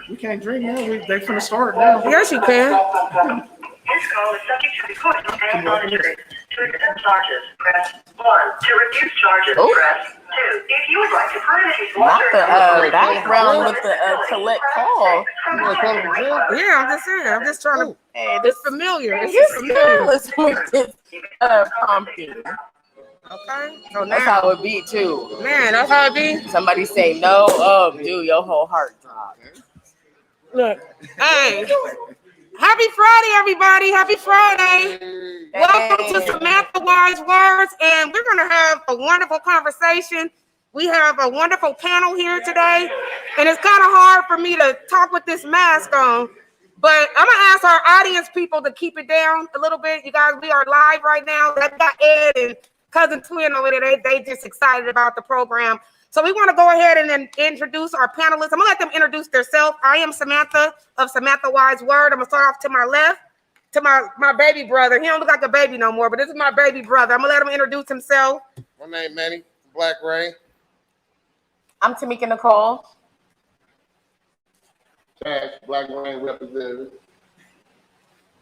We can't drink now. They're finna start now. Yes, you can. This call is subject to recording and monitoring. To accept charges, press 1. To reduce charges, press 2. If you would like to permanently Not the background with the collect call. Yeah, I'm just saying. I'm just trying to. Hey, It's familiar. It's Yes, familiar. let's make this prompting. Okay. So That's now, how it be too. man, that's how it be. Somebody say no, oh, dude, your whole heart drop. Look, hey, happy Friday, everybody. Happy Friday. Welcome to Samantha Wise Words, and we're going to have a wonderful conversation. We have a wonderful panel here today, and it's kind of hard for me to talk with this mask on, but I'm going to ask our audience people to keep it down a little bit. You guys, we are live right now. That got Ed and Cousin Twin over there. They just excited about the program. So we want to go ahead and then introduce our panelists. I'm going to let them introduce themselves. I am Samantha of Samantha Wise Word. I'm going to start off to my left, to my baby brother. He don't look like a baby no more, but this is my baby brother. I'm going to let him introduce himself. My name Manny, Black Ray. I'm Tamekia Nicole. Cash, Black Ray representative.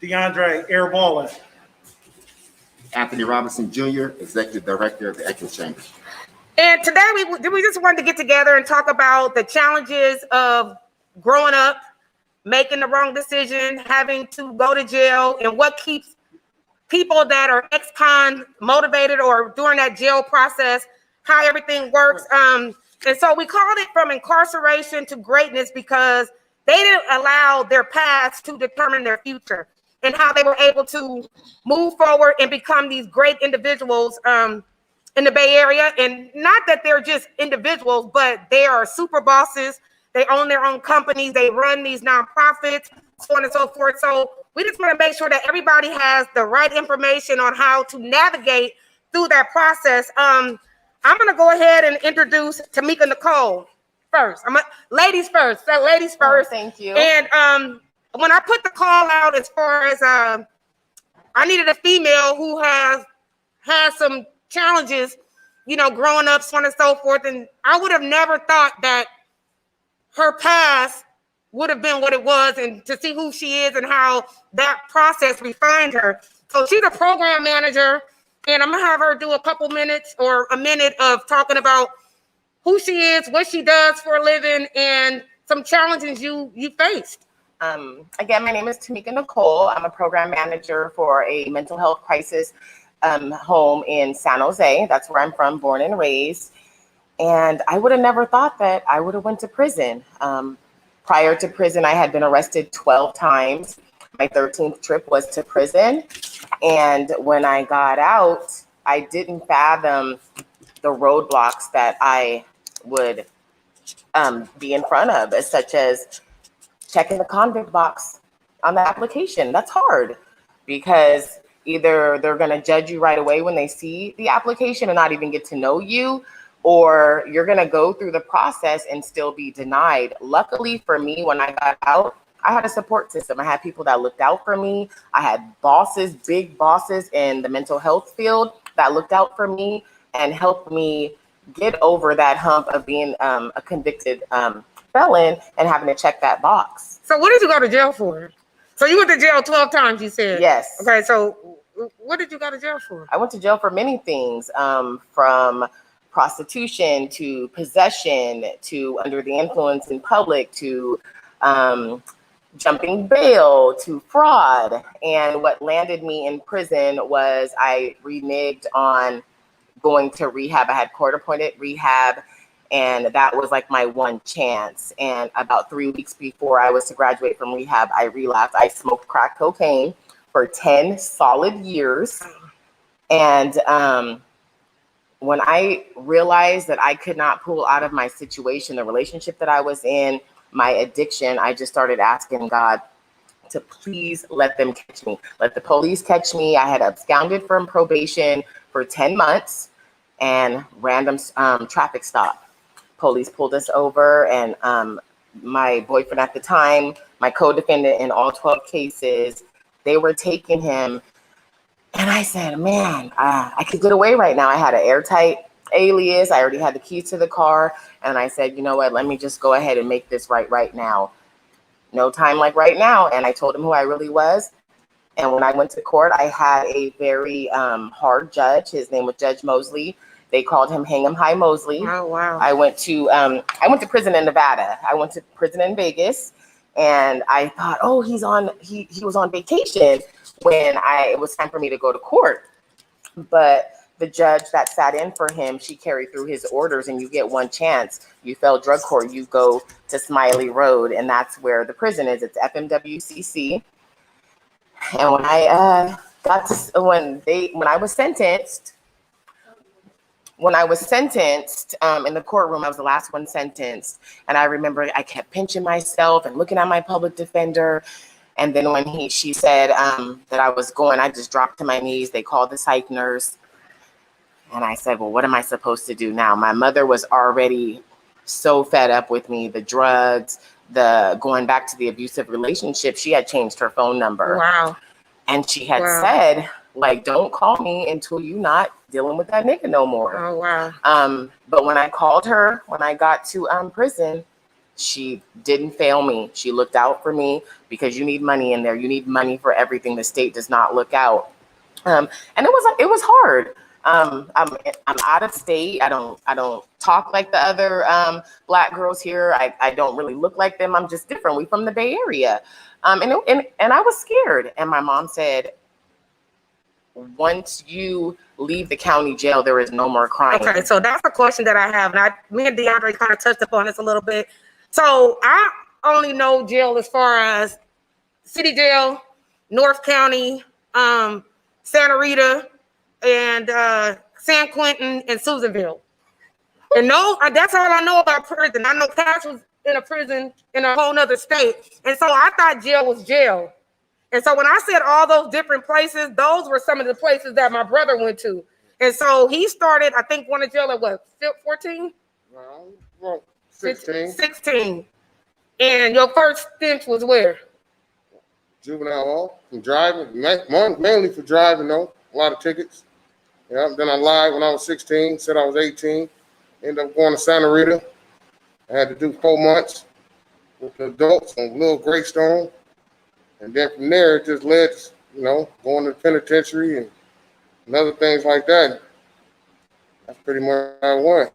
DeAndre, airballing. Anthony Robinson Jr., Executive Director of the Echo Chamber. And today we just wanted to get together and talk about the challenges of growing up, making the wrong decision, having to go to jail, and what keeps people that are ex-con motivated or during that jail process, how everything works. And so we called it From Incarceration to Greatness because they didn't allow their past to determine their future and how they were able to move forward and become these great individuals in the Bay Area. And not that they're just individuals, but they are super bosses. They own their own companies. They run these nonprofits, so on and so forth. So we just want to make sure that everybody has the right information on how to navigate through that process. I'm going to go ahead and introduce Tamekia Nicole first. Ladies first. So ladies first. Oh, thank you. And when I put the call out as far as I needed a female who has had some challenges, you know, growing up, so on and so forth. And I would have never thought that her past would have been what it was, and to see who she is and how that process refined her. So she's a program manager, and I'm gonna have her do a couple minutes or a minute of talking about who she is, what she does for a living, and some challenges you faced. Again, my name is Tamekia Nicole. I'm a program manager for a mental health crisis home in San Jose. That's where I'm from, born and raised. And I would have never thought that I would have went to prison. Prior to prison, I had been arrested 12 times. My 13th trip was to prison. And when I got out, I didn't fathom the roadblocks that I would be in front of, such as checking the convict box on the application. That's hard because either they're going to judge you right away when they see the application and not even get to know you, or you're going to go through the process and still be denied. Luckily for me, when I got out, I had a support system. I had people that looked out for me. I had bosses, big bosses in the mental health field that looked out for me and helped me get over that hump of being a convicted felon and having to check that box. So what did you go to jail for? So you went to jail 12 times, you said? Yes. Okay, so what did you go to jail for? I went to jail for many things, from prostitution to possession to under the influence in public to jumping bail to fraud. And what landed me in prison was I reneged on going to rehab. I had court-appointed rehab, and that was like my one chance. And about 3 weeks before I was to graduate from rehab, I relapsed. I smoked crack cocaine for 10 solid years. And when I realized that I could not pull out of my situation, the relationship that I was in, my addiction, I just started asking God to please let them catch me. Let the police catch me. I had absconded from probation for 10 months and random traffic stop. Police pulled us over, and my boyfriend at the time, my co-defendant in all 12 cases, they were taking him. And I said, man, I could get away right now. I had an airtight alias. I already had the keys to the car. And I said, you know what, let me just go ahead and make this right now. No time like right now. And I told him who I really was. And when I went to court, I had a very hard judge. His name was Judge Mosley. They called him Hang 'em High Mosley. Oh, wow. I went to prison in Nevada. I went to prison in Vegas, and I thought, oh, he was on vacation when it was time for me to go to court. But the judge that sat in for him, she carried through his orders, and you get one chance. You fail drug court, you go to Smiley Road, and that's where the prison is. It's FMWCC. And when I when I was sentenced in the courtroom, I was the last one sentenced. And I remember I kept pinching myself and looking at my public defender. And then when she said that I was going, I just dropped to my knees. They called the psych nurse. And I said, well, what am I supposed to do now? My mother was already so fed up with me, the drugs, the going back to the abusive relationship. She had changed her phone number. Wow. And she had said, like, don't call me until you're not dealing with that nigga no more. Oh, wow. But when I called her, when I got to prison, she didn't fail me. She looked out for me because you need money in there. You need money for everything. The state does not look out. And it was hard. I'm out of state. I don't talk like the other Black girls here. I don't really look like them. I'm just different. We from the Bay Area. And I was scared. And my mom said, once you leave the county jail, there is no more crime. Okay, so that's a question that I have. And me and DeAndre kind of touched upon this a little bit. So I only know jail as far as city jail, North County, Santa Rita, and San Quentin and Susanville. And that's all I know about prison. I know Cash was in a prison in a whole nother state. And so I thought jail was jail. And so when I said all those different places, those were some of the places that my brother went to. And so he started, I think, going to jail at what, 14? Well, 16. 16. And your first stint was where? Juvenile hall. From driving, mainly for driving, though. A lot of tickets. Yeah, then I lied when I was 16, said I was 18. Ended up going to Santa Rita. I had to do 4 months with the adults on Little Greystone. And then from there, it just led to, going to the penitentiary and other things like that. That's pretty much how I went.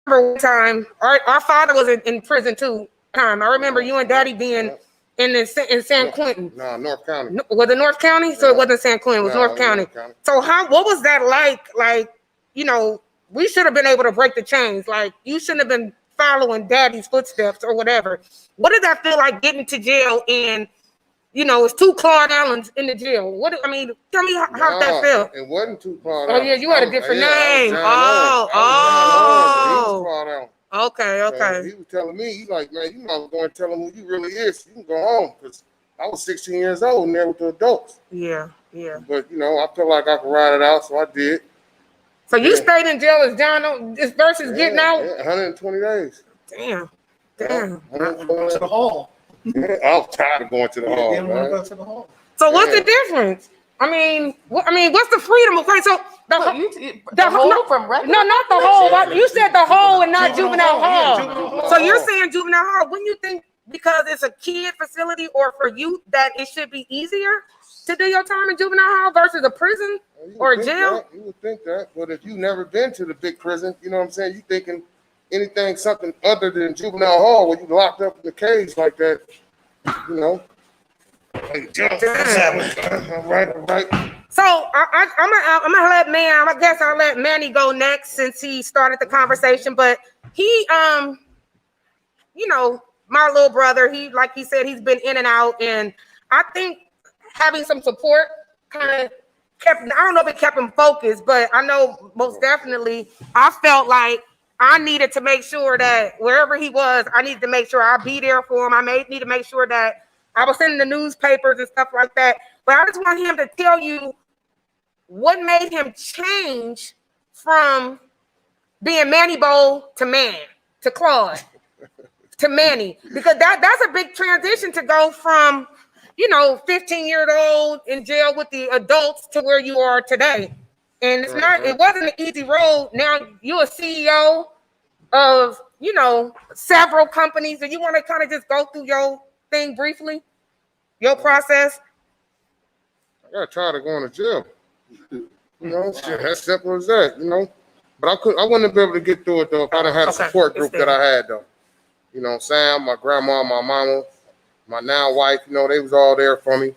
I remember one time, our father was in prison too. I remember you and Daddy being in San Quentin. No, North County. Was it North County? So it wasn't San Quentin, it was North County. So what was that like? Like, we should have been able to break the chains. Like, you shouldn't have been following Daddy's footsteps or whatever. What did that feel like getting to jail and, it's 2 Claude Allens in the jail? Tell me how that felt. It wasn't 2 Claude Allens. Oh, yeah, you had a different name. Okay. He was telling me, he's like, man, you might go and tell him who you really is. You can go home, because I was 16 years old and there with the adults. Yeah. But, I felt like I could ride it out, so I did. So you stayed in jail as John versus getting out? 120 days. Damn. Going to the hall. I was tired of going to the hall, Didn't want to man. go to the hall. So what's the difference? What's the freedom? Okay, so the hole from regular? No, not the hole. You said the hole and not juvenile hall. Juvenile hall. So you're saying juvenile hall. Wouldn't you think because it's a kid facility or for youth that it should be easier to do your time in juvenile hall versus a prison or a jail? You would think that, but if you've never been to the big prison, you know what I'm saying? You thinking something other than juvenile hall where you locked up in the cage like that, Like, right. So I'm gonna let I guess I'll let Manny go next since he started the conversation. But he, my little brother, like he said, he's been in and out, and I think having some support kind of kept. I don't know if it kept him focused, but I know most definitely I felt like I needed to make sure that wherever he was, I needed to make sure I'd be there for him. I need to make sure that I was sending the newspapers and stuff like that. But I just want him to tell you what made him change from being Manny Bowl to Claude to Manny, because that's a big transition to go from 15-year-old in jail with the adults to where you are today. And it's Right, not, right. it wasn't an easy road. Now you're a CEO of, you know, several companies, and you want to kind of just go through your thing briefly, your process. I got tired of going to jail. You know, shit, as simple as that, you know. But I wouldn't have been able to get through it though if I didn't have the Okay, support it's group that I had though. You know, Sam, my grandma, my mama, my now wife, you know, they was all there for me.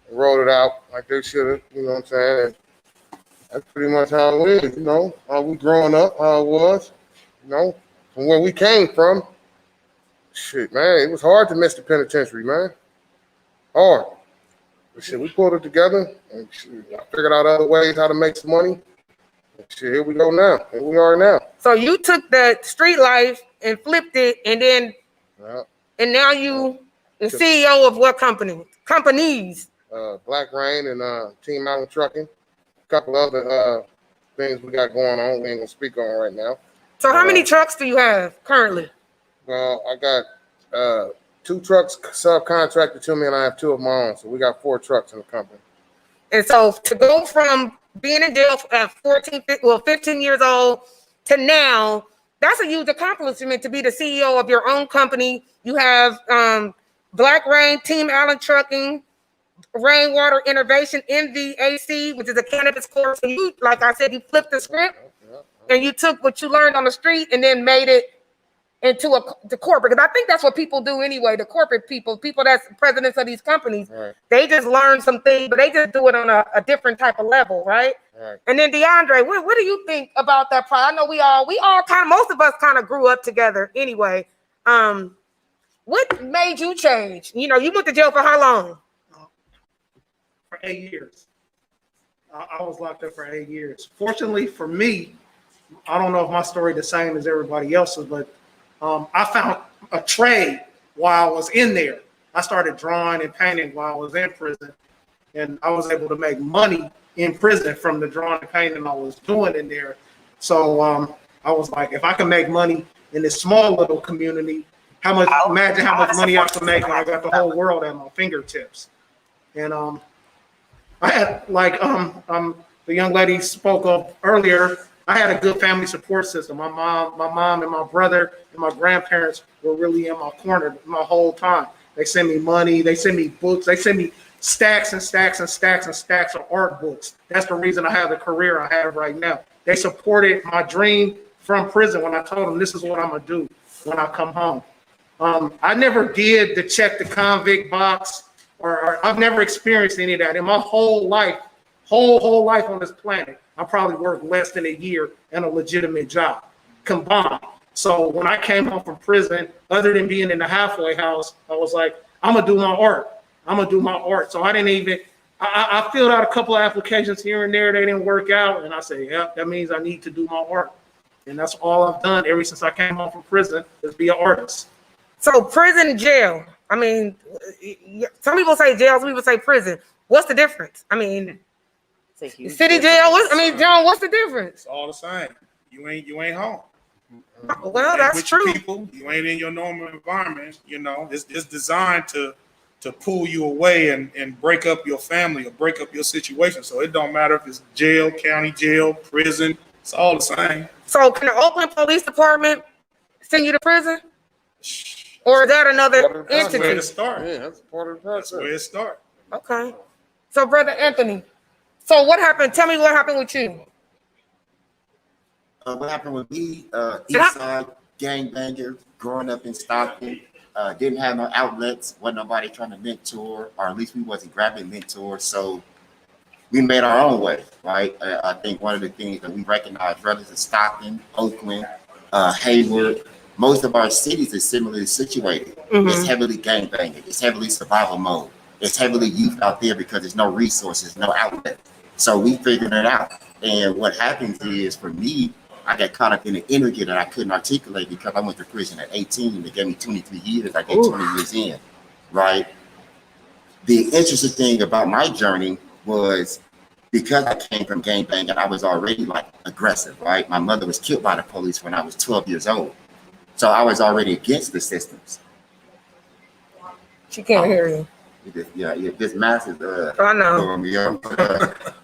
They rolled it out like they should have, you know what I'm saying? And that's pretty much how it is, you know, how we growing up, how it was, you know, from where we came from. Shit, man, it was hard to miss the penitentiary, man. Hard. But shit, we pulled it together and shit, I figured out other ways how to make some money. And shit, here we go now. Here we are now. So you took the street life and flipped it, and then, Yeah. and now you the CEO of what company? Companies. Black Rain and Team Mountain Trucking. A couple other things we got going on. We ain't gonna speak on right now. So how many trucks do you have currently? Well, I got 2 trucks subcontracted to me, and I have 2 of my own. So we got 4 trucks in the company. And so to go from being in jail at 15 years old to now, that's a huge accomplishment to be the CEO of your own company. You have Black Rain, Team Allen Trucking, Rainwater Innovation, MVAC, which is a cannabis course. So you, like I said, you flipped the script and you took what you learned on the street and then made it into the corporate. Because I think that's what people do anyway. The corporate people that's presidents of these companies, Right. they just learn some things, but they just do it on a different type of level, right? Right. And then DeAndre, what do you think about that part? I know we all kind of, most of us kind of grew up together anyway. What made you change? You know, you went to jail for how long? For 8 years. I was locked up for 8 years. Fortunately for me, I don't know if my story the same as everybody else's, but I found a trade while I was in there. I started drawing and painting while I was in prison, and I was able to make money in prison from the drawing and painting I was doing in there. So I was like, if I can make money in this small little community, imagine how much money I can make when I got the whole world at my fingertips. And I had, like the young lady spoke of earlier, I had a good family support system. My mom and my brother and my grandparents were really in my corner my whole time. They sent me money, they sent me books, they sent me stacks and stacks and stacks and stacks of art books. That's the reason I have the career I have right now. They supported my dream from prison when I told them this is what I'm gonna do when I come home. I never did the check the convict box, or I've never experienced any of that in my whole life, whole life on this planet. I probably worked less than a year in a legitimate job combined. So when I came home from prison, other than being in the halfway house, I was like, I'm gonna do my art. I'm gonna do my art. So I didn't even, I filled out a couple of applications here and there. They didn't work out. And I said, yeah, that means I need to do my art. And that's all I've done ever since I came home from prison, is be an artist. So prison, jail. I mean, some people say jail, some people say prison. What's the difference? I mean, city jail. John, what's the difference? It's all the same. You ain't home. Well, that's with true. Your people, you ain't in your normal environment. You know, it's designed to pull you away and break up your family or break up your situation. So it don't matter if it's jail, county jail, prison. It's all the same. So can the Oakland Police Department send you to prison? Or is that another That's where entity? it starts. Yeah, that's part of the process. That's where it starts. Okay. So, Brother Anthony, so what happened? Tell me what happened with you. What happened with me? Eastside gangbanger, growing up in Stockton, didn't have no outlets, wasn't nobody trying to mentor, or at least we wasn't grabbing mentors. So we made our own way, right? I think one of the things that we recognize, brothers in Stockton, Oakland, Hayward, most of our cities are similarly situated. Mhm. It's heavily gangbanging. It's heavily survival mode. It's heavily youth out there because there's no resources, no outlet. So we figured it out. And what happens is, for me, I got caught up in an energy that I couldn't articulate because I went to prison at 18. They gave me 23 years. I get 20 years in, right? The interesting thing about my journey was, because I came from gangbanging, I was already like aggressive, right? My mother was killed by the police when I was 12 years old. So I was already against the systems. She can't hear you. Yeah, this massive I know. throwing me off.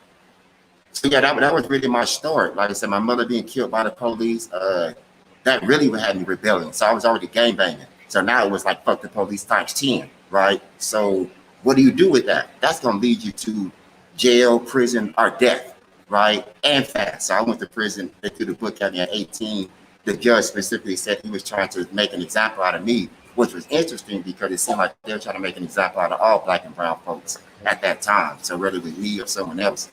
So yeah, that was really my story. Like I said, my mother being killed by the police, that really had me rebelling. So I was already gangbanging. So now it was like, fuck the police times 10, right? So what do you do with that? That's gonna lead you to jail, prison, or death, right? And fast. So I went to prison. They threw the book at me at 18. The judge specifically said he was trying to make an example out of me, which was interesting because it seemed like they were trying to make an example out of all Black and brown folks at that time. So whether it was me or someone else,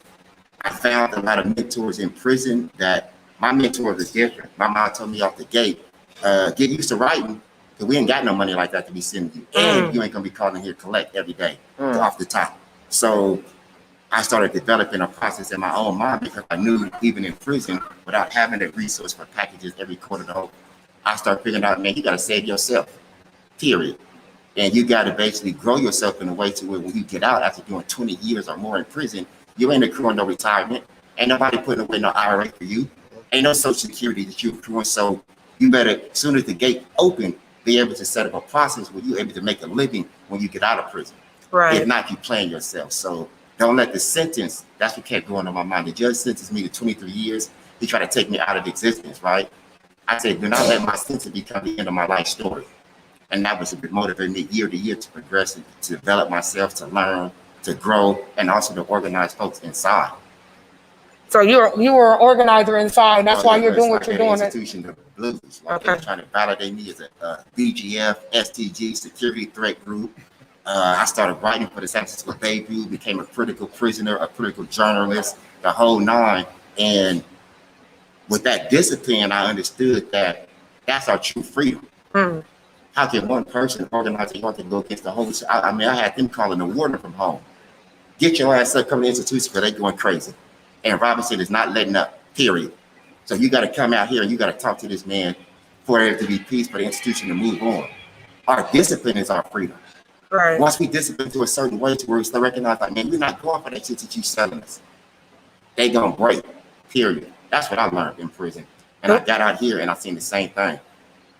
I found a lot of mentors in prison that my mentors are different. My mom told me off the gate, get used to writing, because we ain't got no money like that to be sending you. And you ain't gonna be calling here collect every day off the top. So I started developing a process in my own mind because I knew even in prison, without having a resource for packages every quarter to hold, I started figuring out, man, you gotta save yourself, period. And you gotta basically grow yourself in a way to where when you get out after doing 20 years or more in prison, you ain't accruing no retirement. Ain't nobody putting away no IRA for you. Ain't no social security that you're accruing. So you better, as soon as the gate open, be able to set up a process where you're able to make a living when you get out of prison. Right. If not, you playing yourself. So don't let the sentence, that's what kept going on my mind. The judge sentenced me to 23 years. He tried to take me out of existence, right? I said, do not let my sentence become the end of my life story. And that was what motivated me year to year to progress and to develop myself, to learn, to grow, and also to organize folks inside. So you were an organizer inside, and that's why you're doing what you're doing. Institution, the Blues, like they were trying to validate me as a BGF, STG, security threat group. I started writing for the San Francisco Bay View, became a critical prisoner, a critical journalist, the whole nine. And with that discipline, I understood that that's our true freedom. How can one person organize a to go against the whole? I mean, I had them calling the warden from home. Get your ass up, come to the institution because they're going crazy. And Robinson is not letting up, period. So you got to come out here and you got to talk to this man for there to be peace, for the institution to move on. Our discipline is our freedom. Right. Once we discipline to a certain way to where we start recognize, like, man, we're not going for that shit that you selling us. They gonna break, period. That's what I learned in prison. And I got out here and I seen the same thing.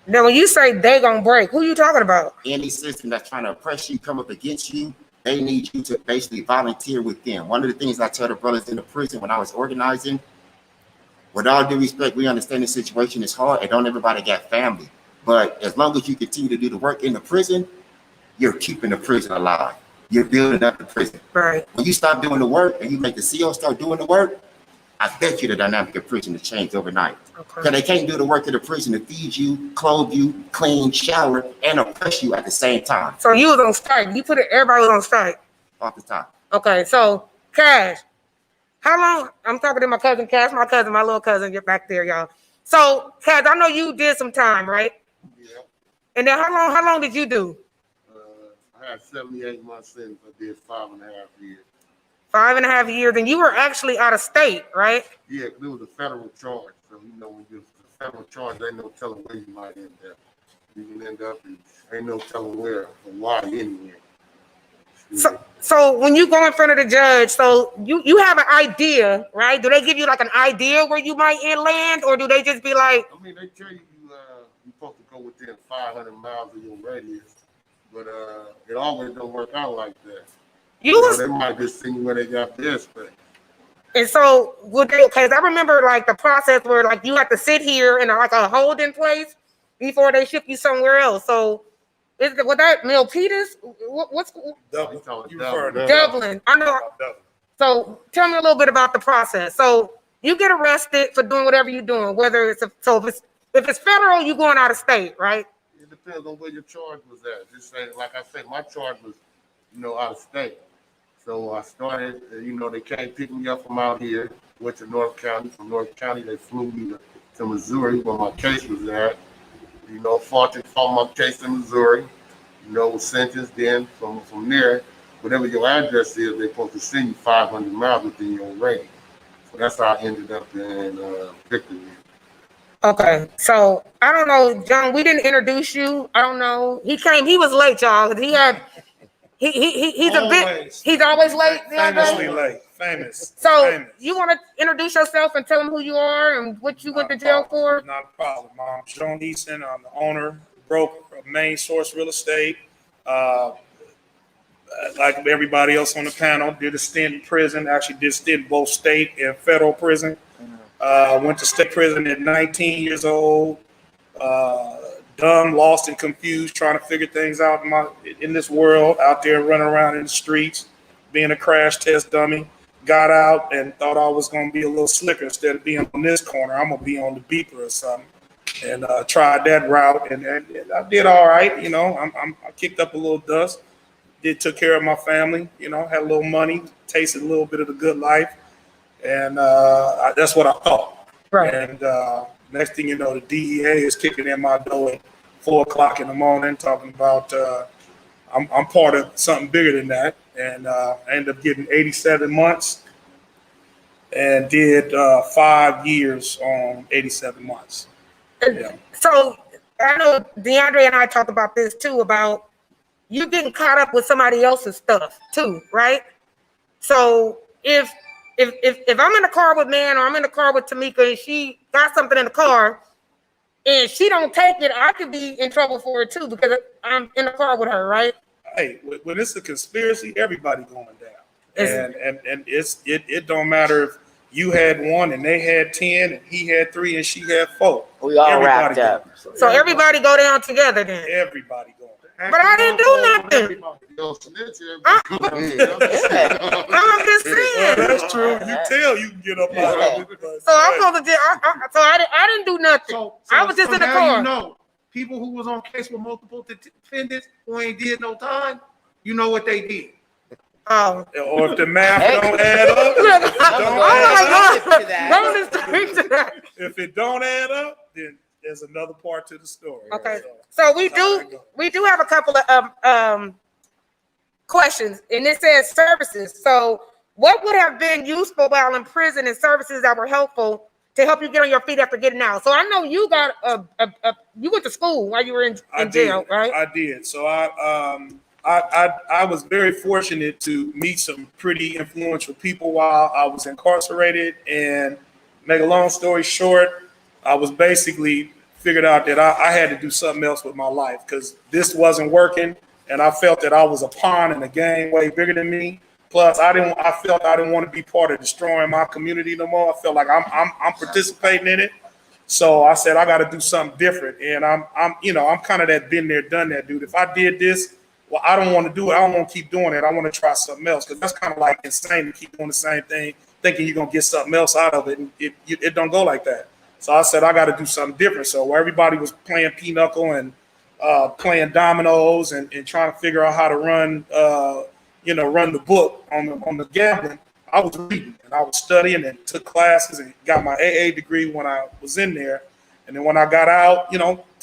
Now, when you say they gonna break, who you talking about? Any system that's trying to oppress you, come up against you, they need you to basically volunteer with them. One of the things I tell the brothers in the prison when I was organizing, with all due respect, we understand the situation is hard and don't everybody got family. But as long as you continue to do the work in the prison, you're keeping the prison alive. You're building up the prison. Right. When you stop doing the work and you make the CO start doing the work, I bet you the dynamic of prison will change overnight. Because they can't do the work of the prison to feed you, clothe you, clean, shower, and oppress you at the same time. So you was on strike. You put it, everybody was on strike. Off the top. Okay, so Cash, how long? I'm talking to my cousin Cash, my little cousin, get back there, y'all. So Cash, I know you did some time, right? Yeah. And then how long did you do? I had 78 months sentence. I did 5.5 years. 5.5 years, and you were actually out of state, right? Yeah, it was a federal charge. So, you know, when you're a federal charge, ain't no telling where you might end up. You can end up and ain't no telling where or why anyway. So when you go in front of the judge, so you have an idea, right? Do they give you like an idea where you might land, or do they just be like? I mean, they tell you you're supposed to go within 500 miles of your radius, but it always don't work out like that. They might just see where they got this, but. And so would they? Because I remember like the process where like you have to sit here in like a holding place before they ship you somewhere else. So. Was that Milpitas? What's Dublin? I know. So tell me a little bit about the process. So you get arrested for doing whatever you're doing, whether it's if it's federal, you're going out of state, right? It depends on where your charge was at. Just say, like I said, my charge was, out of state. So I started, they can't pick me up from out here. Went to North County. From North County, they flew me to Missouri where my case was at. Fought my case in Missouri, was sentenced. Then from there, whatever your address is, they're supposed to send you 500 miles within your radius. So that's how I ended up in Victory. Okay, so I don't know, John. We didn't introduce you. I don't know. He was late, y'all. He's always late. Famously late. Famous. So you want to introduce yourself and tell them who you are and what you went to jail for? Not a problem. I'm John Eason. I'm the owner, broker of Main Source Real Estate. like everybody else on the panel, did a stint in prison. Actually did a stint in both state and federal prison. Went to state prison at 19 years old. Dumb, lost, and confused, trying to figure things out in this world, out there running around in the streets, being a crash test dummy. Got out and thought I was going to be a little slicker. Instead of being on this corner, I'm going to be on the beeper or something. And tried that route, and I did all right. You know, I kicked up a little dust. Took care of my family. You know, had a little money, tasted a little bit of the good life, and that's what I thought. Right. And next thing you know, the DEA is kicking in my door at 4 o'clock in the morning, talking about I'm part of something bigger than that, and I ended up getting 87 months, and did 5 years on 87 months. Yeah. So I know DeAndre and I talked about this too, about you getting caught up with somebody else's stuff too, right? So if I'm in the car with Man, or I'm in the car with Tamekia, and she got something in the car and she don't take it, I could be in trouble for it too, because I'm in the car with her, right? Hey, when it's a conspiracy, everybody going down, and it don't matter if you had 1 and they had 10 and he had 3 and she had 4. We all Everybody wrapped up. So everybody go down together then. Everybody going down. But I didn't do nothing. I'm just saying. Well, that's true. You tell you can get up out of it. But, So I'm supposed to. I didn't do nothing. I was just in the now car. You know, people who was on case with multiple defendants who ain't did no time, you know what they did. Oh. or if the math don't add up, if it don't add up, then there's another part to the story. Okay. So we do have a couple of questions, and it says services. So what would have been useful while in prison and services that were helpful to help you get on your feet after getting out? So I know you got you went to school while you were in jail, right? I did. So I was very fortunate to meet some pretty influential people while I was incarcerated. And make a long story short, I was basically figured out that I had to do something else with my life, because this wasn't working, and I felt that I was a pawn in a game way bigger than me. Plus, I felt I didn't want to be part of destroying my community no more. I felt like I'm participating in it. So I said I got to do something different, and I'm kind of that been there, done that dude. If I did this, well, I don't want to do it. I don't want to keep doing it. I want to try something else, because that's kind of like insane to keep doing the same thing, thinking you're gonna get something else out of it, and it don't go like that. So I said I got to do something different. So where everybody was playing pinochle and playing dominoes and trying to figure out how to run the book on the gambling, I was reading and I was studying and took classes and got my AA degree when I was in there. And then when I got out,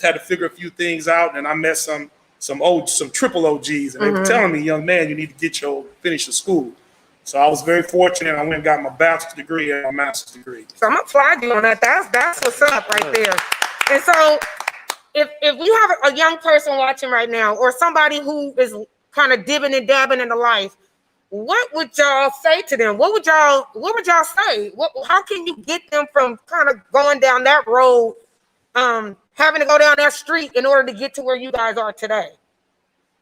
had to figure a few things out, and I met some triple OGs, and they were telling me, young man, you need to finish your school. So I was very fortunate. I went and got my bachelor's degree and my master's degree. So I'm gonna flag you on that. That's what's up right there. And so if we have a young person watching right now, or somebody who is kind of dibbing and dabbing into life, what would y'all say to them? What would y'all say? How can you get them from kind of going down that road, having to go down that street in order to get to where you guys are today?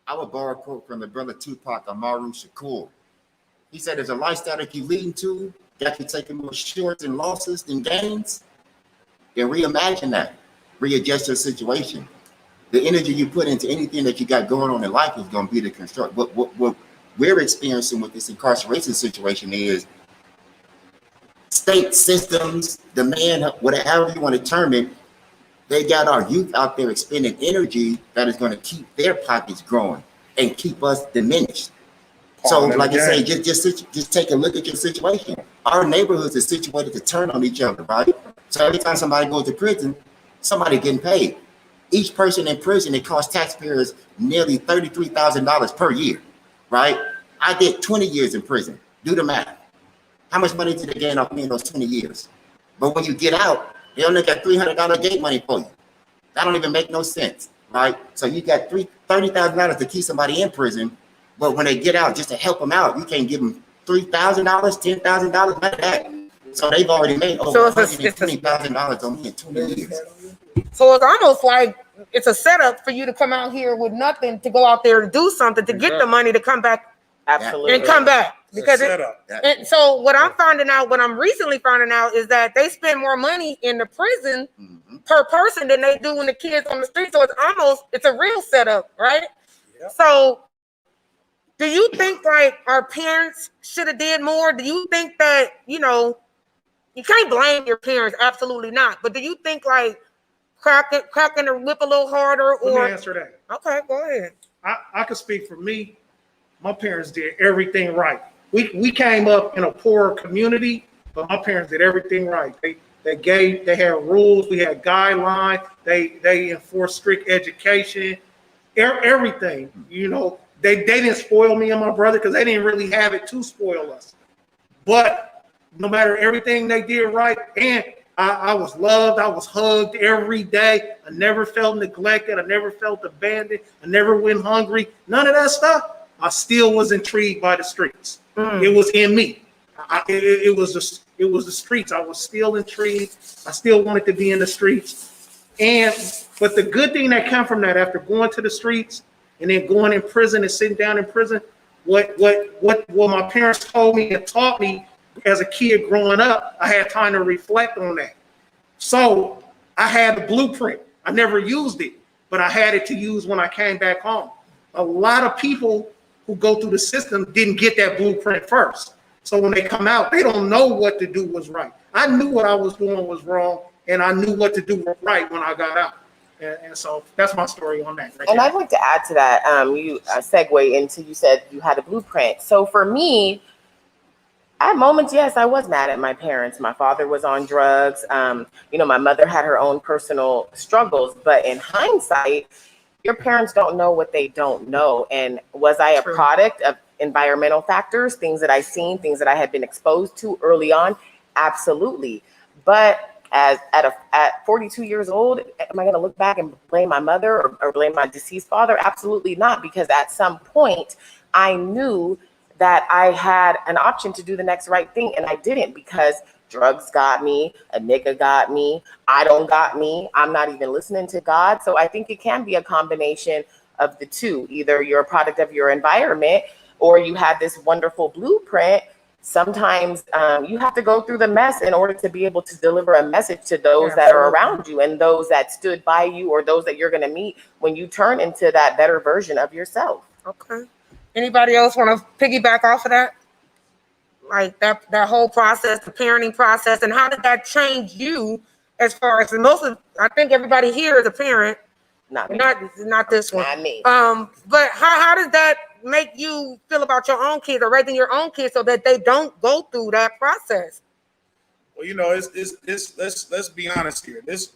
I would borrow a quote from the brother Tupac Amaru Shakur. He said, there's a lifestyle that you're leading to that you're taking more shorts and losses than gains. Then reimagine that. Readjust your situation. The energy you put into anything that you got going on in life is going to be the construct. What we're experiencing with this incarceration situation is state systems, demand, whatever you want to term it, they got our youth out there expending energy that is going to keep their pockets growing and keep us diminished. So, like I say, just take a look at your situation. Our neighborhoods are situated to turn on each other, right? So every time somebody goes to prison, somebody getting paid. Each person in prison, it costs taxpayers nearly $33,000 per year, right? I did 20 years in prison. Do the math. How much money did they gain off me in those 20 years? But when you get out, they only got $300 gate money for you. That don't even make no sense, right? So you got $30,000 to keep somebody in prison. But when they get out, just to help them out, you can't give them $3,000, $10,000, like that. So they've already made over $120,000 on me in 20 years. So it's almost like it's a setup for you to come out here with nothing to go out there and do something to get the money to come back Absolutely. and come back because Set up. and so what I'm recently finding out is that they spend more money in the prison per person than they do when the kids on the street. So it's a real setup, right? Yep. So do you think like our parents should have did more? Do you think that, you can't blame your parents, absolutely not. But do you think like cracking the whip a little harder or Let me answer that. Okay, go ahead. I can speak for me. My parents did everything right. We came up in a poorer community, but my parents did everything right. They had rules, we had guidelines, they enforced strict education, everything. They didn't spoil me and my brother because they didn't really have it to spoil us. But no matter everything they did right, and I was loved, I was hugged every day. I never felt neglected, I never felt abandoned, I never went hungry, none of that stuff. I still was intrigued by the streets. It was in me. It was the streets. I was still intrigued. I still wanted to be in the streets. But the good thing that came from that, after going to the streets and then going in prison and sitting down in prison, what my parents told me and taught me as a kid growing up, I had time to reflect on that. So I had the blueprint. I never used it, but I had it to use when I came back home. A lot of people who go through the system didn't get that blueprint first. So when they come out, they don't know what to do was right. I knew what I was doing was wrong, and I knew what to do right when I got out. And so that's my story on that. Right And there. I'd like to add to that, you segue into, you said you had a blueprint. So for me, at moments, yes, I was mad at my parents. My father was on drugs. My mother had her own personal struggles. But in hindsight, your parents don't know what they don't know. And was I a product of environmental factors, things that I've seen, things that I had been exposed to early on? Absolutely. But at 42 years old, am I going to look back and blame my mother or blame my deceased father? Absolutely not. Because at some point, I knew that I had an option to do the next right thing, and I didn't, because drugs got me, a nigga got me, I don't got me, I'm not even listening to God. So I think it can be a combination of the two. Either you're a product of your environment or you have this wonderful blueprint. Sometimes you have to go through the mess in order to be able to deliver a message to those that are around you and those that stood by you or those that you're going to meet when you turn into that better version of yourself. Okay. Anybody else want to piggyback off of that? Like that whole process, the parenting process, and how did that change you as far as I think everybody here is a parent. Not me. Not this one. Not me. But how does that make you feel about your own kids or raising your own kids so that they don't go through that process? Well, let's be honest here. The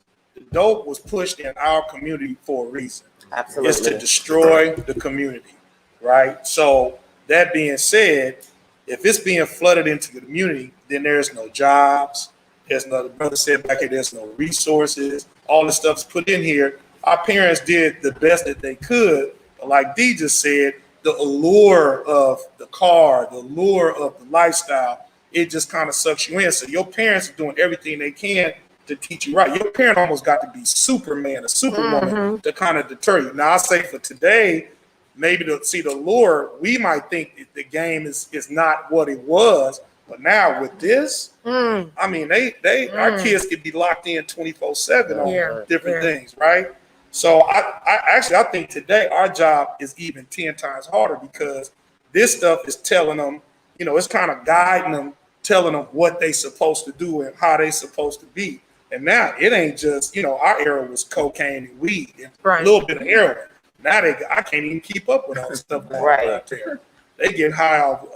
dope was pushed in our community for a reason. Absolutely. It's to destroy the community, right? So that being said, if it's being flooded into the community, then there's no jobs. There's no, the brother said back here, there's no resources. All the stuff's put in here. Our parents did the best that they could. But like Dee just said, the allure of the car, the allure of the lifestyle, it just kind of sucks you in. So your parents are doing everything they can to teach you right. Your parent almost got to be Superman or Superwoman to kind of deter you. Now I say for today, maybe to see the lure, we might think that the game is not what it was. But now with this, I mean, our kids could be locked in 24/7 on different things, right? So I think today our job is even 10 times harder because this stuff is telling them, it's kind of guiding them, telling them what they supposed to do and how they supposed to be. And now it ain't just, our era was cocaine and weed and a little bit of heroin. Now I can't even keep up with all the stuff going on out there. They get high off.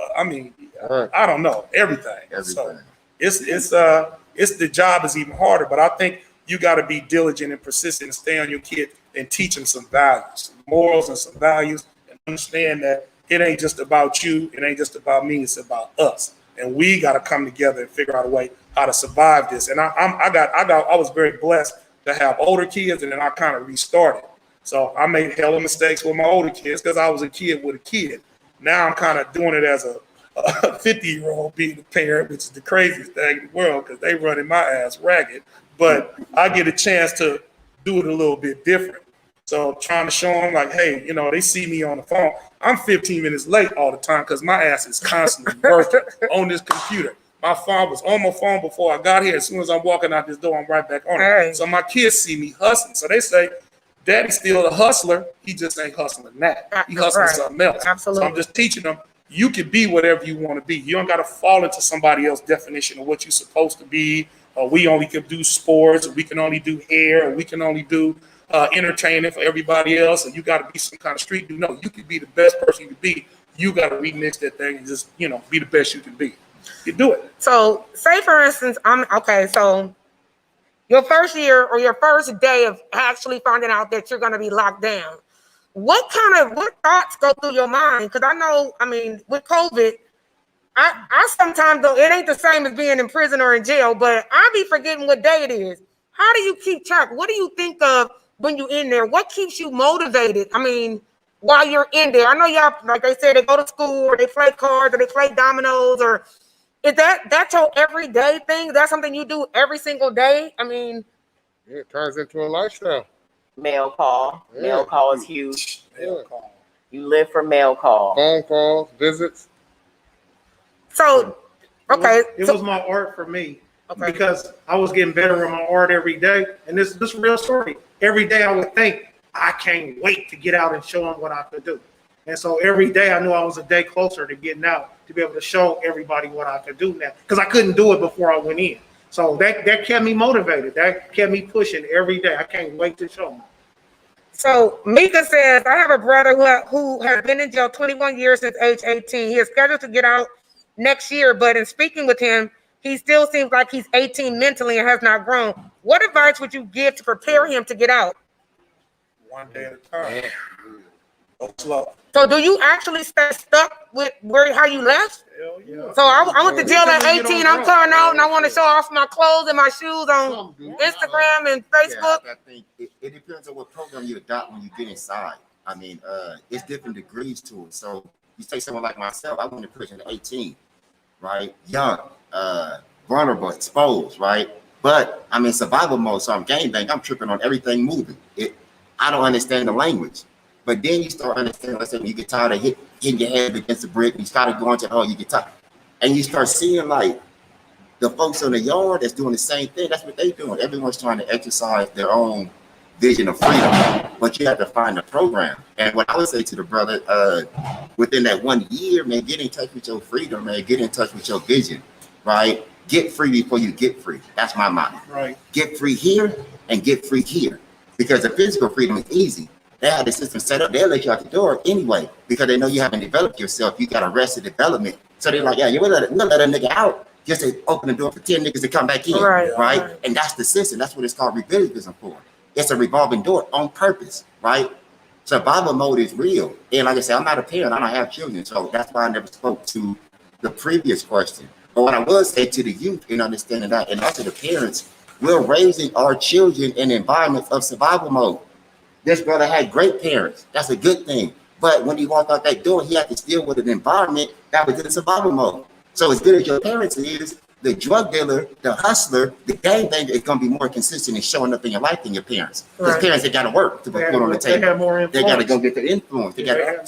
I don't know, everything. So it's the job is even harder. But I think you got to be diligent and persistent and stay on your kid and teach them some values, some morals and some values, and understand that it ain't just about you. It ain't just about me. It's about us. And we got to come together and figure out a way how to survive this. And I was very blessed to have older kids, and then I kind of restarted. So I made hella mistakes with my older kids because I was a kid with a kid. Now I'm kind of doing it as a 50-year-old being a parent, which is the craziest thing in the world because they running my ass ragged. But I get a chance to do it a little bit different. So trying to show them like, hey, you know, they see me on the phone. I'm 15 minutes late all the time because my ass is constantly working on this computer. My phone was on my phone before I got here. As soon as I'm walking out this door, I'm right back on it. Hey. So my kids see me hustling. So they say, Daddy's still a hustler. He just ain't hustling that. He hustling Right. something else. Absolutely. So I'm just teaching them, you can be whatever you want to be. You don't got to fall into somebody else's definition of what you're supposed to be. Or we only can do sports, or we can only do hair, or we can only do entertaining for everybody else, and you got to be some kind of street dude. No, you can be the best person you can be. You got to remix that thing and just, you know, be the best you can be. You do it. So say for instance, so your first year or your first day of actually finding out that you're going to be locked down, what thoughts go through your mind? Because I know, I mean, with COVID, I sometimes, though, it ain't the same as being in prison or in jail, but I be forgetting what day it is. How do you keep track? What do you think of when you're in there? What keeps you motivated? I mean, while you're in there, I know y'all, like they said, they go to school or they play cards or they play dominoes, or is that's your everyday thing? That's something you do every single day? I mean, Yeah, it turns into a lifestyle. Mail call. Yeah. Mail call is huge. Yeah. You live for mail call. Phone calls, visits. so, okay. It so- was my art for me. Okay. Because I was getting better in my art every day. And this real story. Every day I would think, I can't wait to get out and show them what I could do. And so every day I knew I was a day closer to getting out to be able to show everybody what I could do now. Because I couldn't do it before I went in. So that kept me motivated. That kept me pushing every day. I can't wait to show them. So Mika says, I have a brother who has been in jail 21 years since age 18. He is scheduled to get out next year, but in speaking with him, he still seems like he's 18 mentally and has not grown. What advice would you give to prepare him to get out? One day at a time. Go slow. So do you actually stay stuck with how you left? Hell yeah. So I went to jail at 18. I'm coming out and I want to show off my clothes and my shoes on Instagram and Facebook. Yeah, I think it depends on what program you adopt when you get inside. I mean, it's different degrees to it. So you take someone like myself, I went to prison at 18, right? Young, vulnerable, exposed, right? But I'm in survival mode, so I'm gangbang. I'm tripping on everything moving. I don't understand the language. But then you start understanding, let's say when you get tired of hitting your head against the brick, you start going to, you get tired. And you start seeing like the folks on the yard that's doing the same thing. That's what they're doing. Everyone's trying to exercise their own vision of freedom, but you have to find a program. And what I would say to the brother, within that 1 year, man, get in touch with your freedom, man, get in touch with your vision, right? Get free before you get free. That's my motto. Right. Get free here and get free here. Because the physical freedom is easy. They have the system set up, they'll let you out the door anyway, because they know you haven't developed yourself. You got arrested development. So they're like, yeah, we'll let a nigga out just to open the door for 10 niggas to come back in, right? And that's the system. That's what it's called recidivism for. It's a revolving door on purpose, right? Survival mode is real. And like I said, I'm not a parent, I don't have children. So that's why I never spoke to the previous question. But what I will say to the youth in understanding that, and also the parents, we're raising our children in environments of survival mode. This brother had great parents. That's a good thing. But when he walked out that door, he had to deal with an environment that was in survival mode. So as good as your parents is, the drug dealer, the hustler, the gangbanger is going to be more consistent in showing up in your life than your parents. Because parents, they got to work to put food on the table. They have more influence. They got to go get the influence.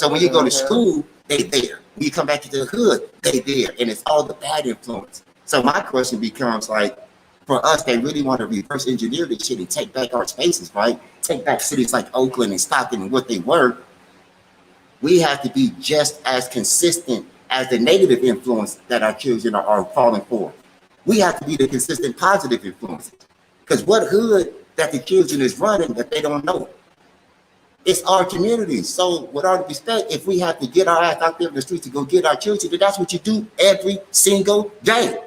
So when you go to school, they there. When you come back to the hood, they there. And it's all the bad influence. So my question becomes like, for us, they really want to reverse engineer this shit and take back our spaces, right? Take back cities like Oakland and Stockton and what they were. We have to be just as consistent as the negative influence that our children are falling for. We have to be the consistent positive influences. Because what hood that the children is running that they don't know? It's our community. So with all the respect, if we have to get our ass out there in the streets to go get our children, then that's what you do every single day.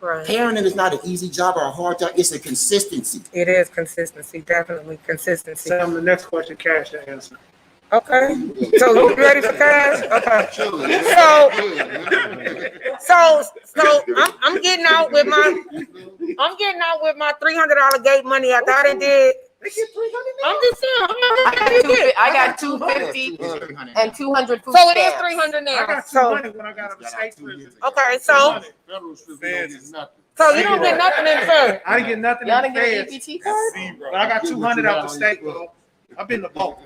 Right. Parenting is not an easy job or a hard job. It's a consistency. It is consistency, definitely consistency. Sam, the next question, Cash to answer. Okay. So you ready for Cash? Okay. So I'm getting out with my $300 gate money after I done did. I'm just saying. I got 250 and 200 food So it is stamps. 300 I now. got So 200 when I got out of state prison. okay, so you don't get nothing in fed. I didn't get nothing Y'all in didn't get an feds. EBT card? But I got 200 out the state, bro. I've been to both.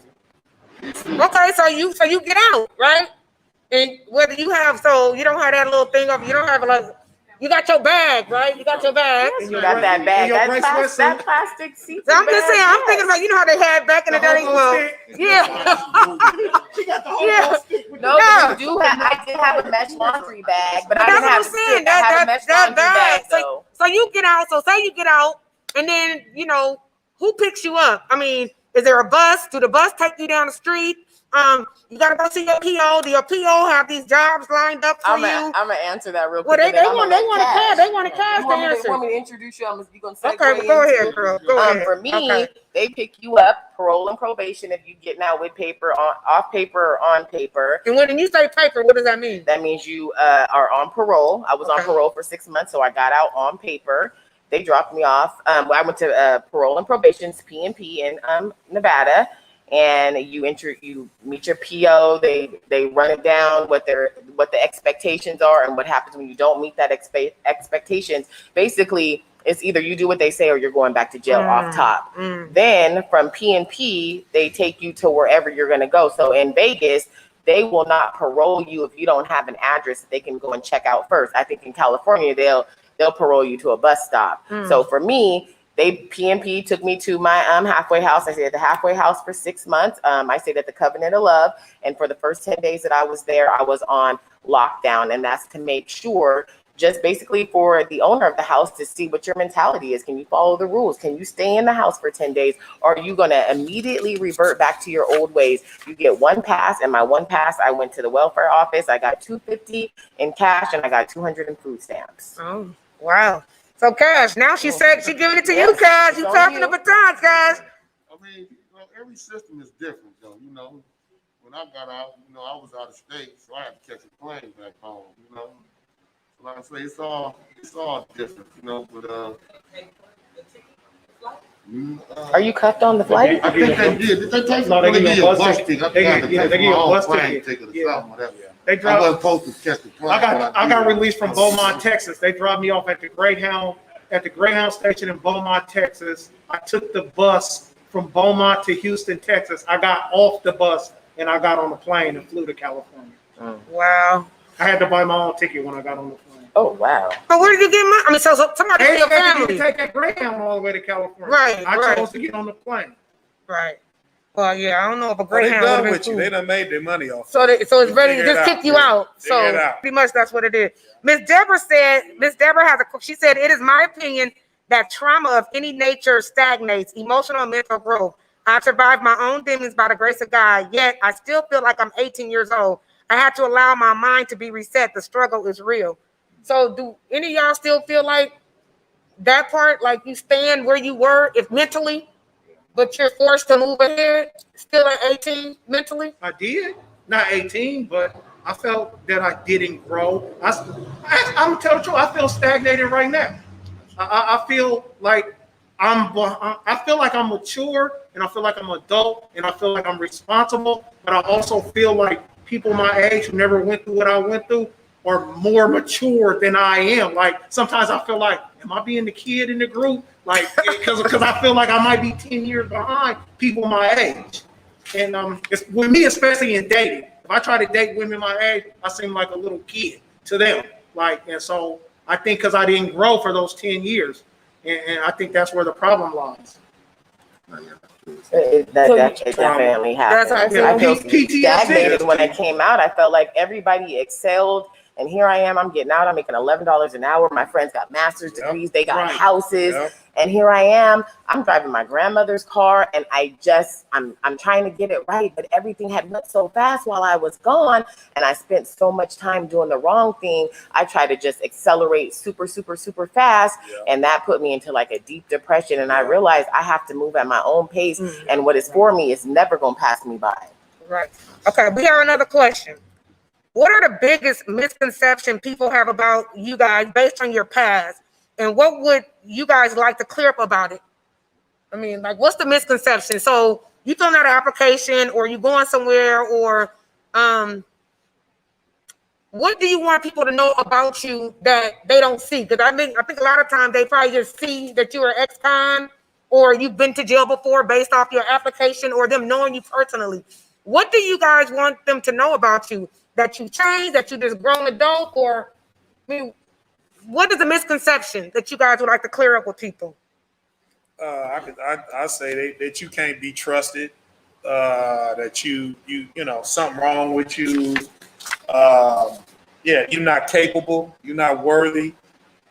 Okay, so you get out, right? And whether you have, so you don't have that little thing of, you don't have like, you got your bag, right? You got your bag. Yes, you got that bag, that plastic seat. So I'm just saying, I'm thinking about, you know how they had back in the day? Well, yeah. She got the whole Yeah. stick with No, Yeah. but I did have a mesh laundry bag, but I That's didn't what have I'm a saying. stick. I had a mesh laundry bag, So, though. so you get out. So say you get out, and then who picks you up? I mean, is there a bus? Do the bus take you down the street? You gotta go see your PO. Do your PO have these jobs lined up for you? I'm gonna answer that real Well, quick. they want a cash You to want answer. me to introduce you? You gonna segue Okay, but go into ahead, it? girl. Go ahead. For me, Okay. they pick you up, parole and probation, if you get out with paper, off paper or on paper. And when you say paper, what does that mean? That means you are on parole. I was on Okay. parole for 6 months, so I got out on paper. They dropped me off. I went to Parole and Probation's P&P in Nevada, and you meet your PO. They run it down what the expectations are and what happens when you don't meet that expectations. Basically, it's either you do what they say or you're going back to jail off top. Then from P&P, they take you to wherever you're going to go. So in Vegas, they will not parole you if you don't have an address that they can go and check out first. I think in California, they'll parole you to a bus stop. So for me, P&P took me to my halfway house. I stayed at the halfway house for 6 months. I stayed at the Covenant of Love. And for the first 10 days that I was there, I was on lockdown. And that's to make sure, just basically for the owner of the house, to see what your mentality is. Can you follow the rules? Can you stay in the house for 10 days? Or are you going to immediately revert back to your old ways? You get one pass, and my one pass, I went to the welfare office. I got $250 in cash, and I got $200 in food stamps. Oh, wow. So Cash, now she said she giving it to you, Cash. You passing the baton, Cash. I mean, every system is different, though. When I got out, I was out of state, so I had to catch a plane back home. Like I say, it's all different, But Are you cuffed on the flight? I think they did. They take No, they really give give you a a bus bus ticket. ticket. They give you a bus ticket. Or Yeah. something, whatever. They I drive. wasn't supposed to catch the plane. I got released from Beaumont, Texas. They dropped me off at the Greyhound station in Beaumont, Texas. I took the bus from Beaumont to Houston, Texas. I got off the bus and I got on the plane and flew to California. Wow. I had to buy my own ticket when I got on the plane. Oh, wow. So where did you get money? I mean, so somebody They in your had to family. take that Greyhound all the way to California. Right, I right. chose to get on the plane. Right. Well, yeah, I don't know if a Well, they Greyhound done would with you. They done made their money off. So it's ready to Figure it just out. kick you out. Figure it So out. pretty much that's what it is. Miss Deborah she said, it is my opinion that trauma of any nature stagnates emotional and mental growth. I've survived my own demons by the grace of God, yet I still feel like I'm 18 years old. I had to allow my mind to be reset. The struggle is real. So do any of y'all still feel like that part, like you stand where you were, if mentally, but you're forced to move ahead, still at 18 mentally? I did, not 18, but I felt that I didn't grow. I'm telling the truth, I feel stagnated right now. I feel like I'm mature, and I feel like I'm adult, and I feel like I'm responsible, but I also feel like people my age who never went through what I went through are more mature than I am. Like sometimes I feel like, am I being the kid in the group? Like because I feel like I might be 10 years behind people my age. And it's with me, especially in dating. If I try to date women my age, I seem like a little kid to them. And so I think because I didn't grow for those 10 years, and I think that's where the problem lies. It definitely happened. That's I feel PTSD. stagnated when I came out. I felt like everybody excelled, and here I am. I'm getting out. I'm making $11 an hour. My friends got master's degrees. They got houses, and here I am. I'm driving my grandmother's car, and I'm trying to get it right, but everything had went so fast while I was gone, and I spent so much time doing the wrong thing. I tried to just accelerate super fast, and that put me into like a deep depression. And I realized I have to move at my own pace, and what is for me is never gonna pass me by. Right. Okay, we have another question. What are the biggest misconceptions people have about you guys based on your past? And what would you guys like to clear up about it? I mean, like, what's the misconception? So you filling out an application, or you going somewhere, or what do you want people to know about you that they don't see? Because I think a lot of times they probably just see that you're an ex-con, or you've been to jail before based off your application or them knowing you personally. What do you guys want them to know about you? That you changed, that you just grown adult, or I mean, what is the misconception that you guys would like to clear up with people? I say that you can't be trusted, that you know, something wrong with you. You're not capable, you're not worthy.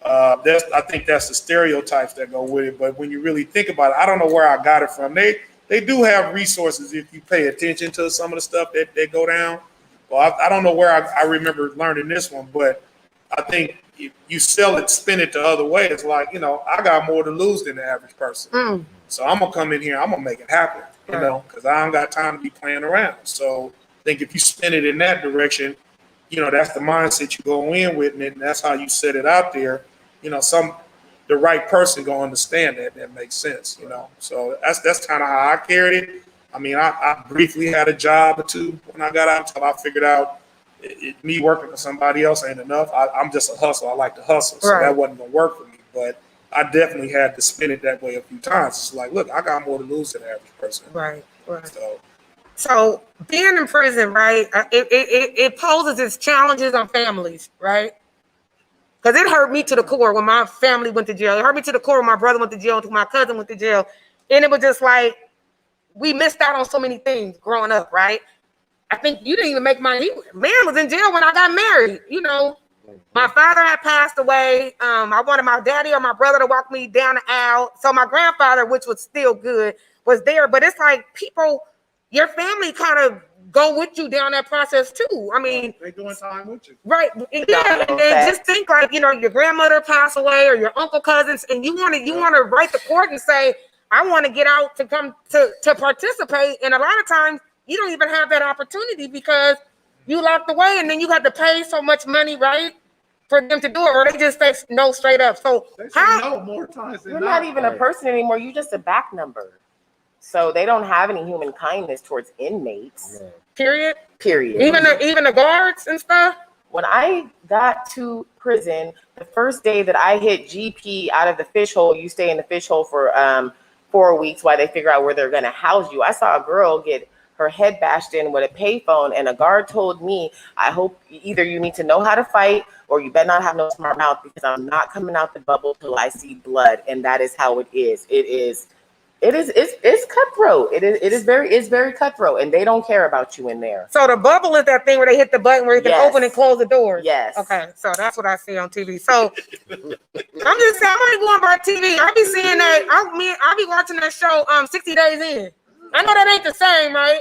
I think that's the stereotypes that go with it. But when you really think about it, I don't know where I got it from. They do have resources if you pay attention to some of the stuff that go down. Well, I don't know where I remember learning this one, but I think if you sell it, spin it the other way. It's like, you know, I got more to lose than the average person. So I'm going to come in here, I'm going to make it happen, you know, because I don't got time to be playing around. So I think if you spin it in that direction, you know, that's the mindset you go in with, and that's how you set it out there. You know, the right person gonna understand that. That makes sense, you know. So that's kind of how I carried it. I mean, I briefly had a job or two when I got out until I figured out me working for somebody else ain't enough. I'm just a hustler. I like to hustle, so that wasn't gonna work for me. But I definitely had to spin it that way a few times. It's like, look, I got more to lose than the average person. Right. So being in prison, right? It poses its challenges on families, right? Because it hurt me to the core when my family went to jail. It hurt me to the core when my brother went to jail, my cousin went to jail. And it was just like, we missed out on so many things growing up, right? I think you didn't even make man was in jail when I got married. You know, my father had passed away. I wanted my daddy or my brother to walk me down the aisle. So my grandfather, which was still good, was there. But it's like people, your family kind of go with you down that process too. I mean, they doing time with you, right? Yeah, and just think like, you know, your grandmother passed away or your uncle, cousins, and you want to write the court and say, I want to get out to come to participate. And a lot of times you don't even have that opportunity because you locked away, and then you have to pay so much money, right, for them to do it, or they just say no straight up. So they say no more times than you're not even a person anymore. You're just a back number. So they don't have any human kindness towards inmates. Period. Even the guards and stuff. When I got to prison, the first day that I hit GP out of the fish hole, you stay in the fish hole for 4 weeks while they figure out where they're going to house you. I saw a girl get her head bashed in with a payphone, and a guard told me, I hope either you need to know how to fight or you better not have no smart mouth, because I'm not coming out the bubble till I see blood. And that is how it is. It's cutthroat. It's very cutthroat, and they don't care about you in there. So the bubble is that thing where they hit the button where you can open and close the doors. Yes. Okay, so that's what I see on TV. So I'm just saying, I'm only going by TV. I be seeing that. I be watching that show 60 Days In. I know that ain't the same, right?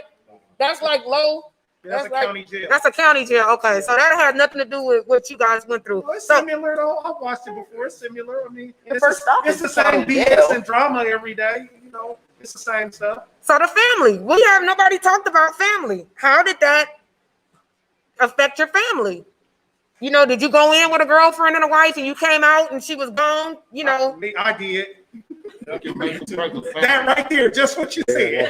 That's like low. That's a county jail. That's a county jail. Okay, so that has nothing to do with what you guys went through. Well, it's similar though. I've watched it before. It's similar. I mean, it's the same BS and drama every day. You know, it's the same stuff. So the family, nobody talked about family. How did that affect your family? You know, did you go in with a girlfriend and a wife and you came out and she was gone? You know, I did. That right there, just what you said.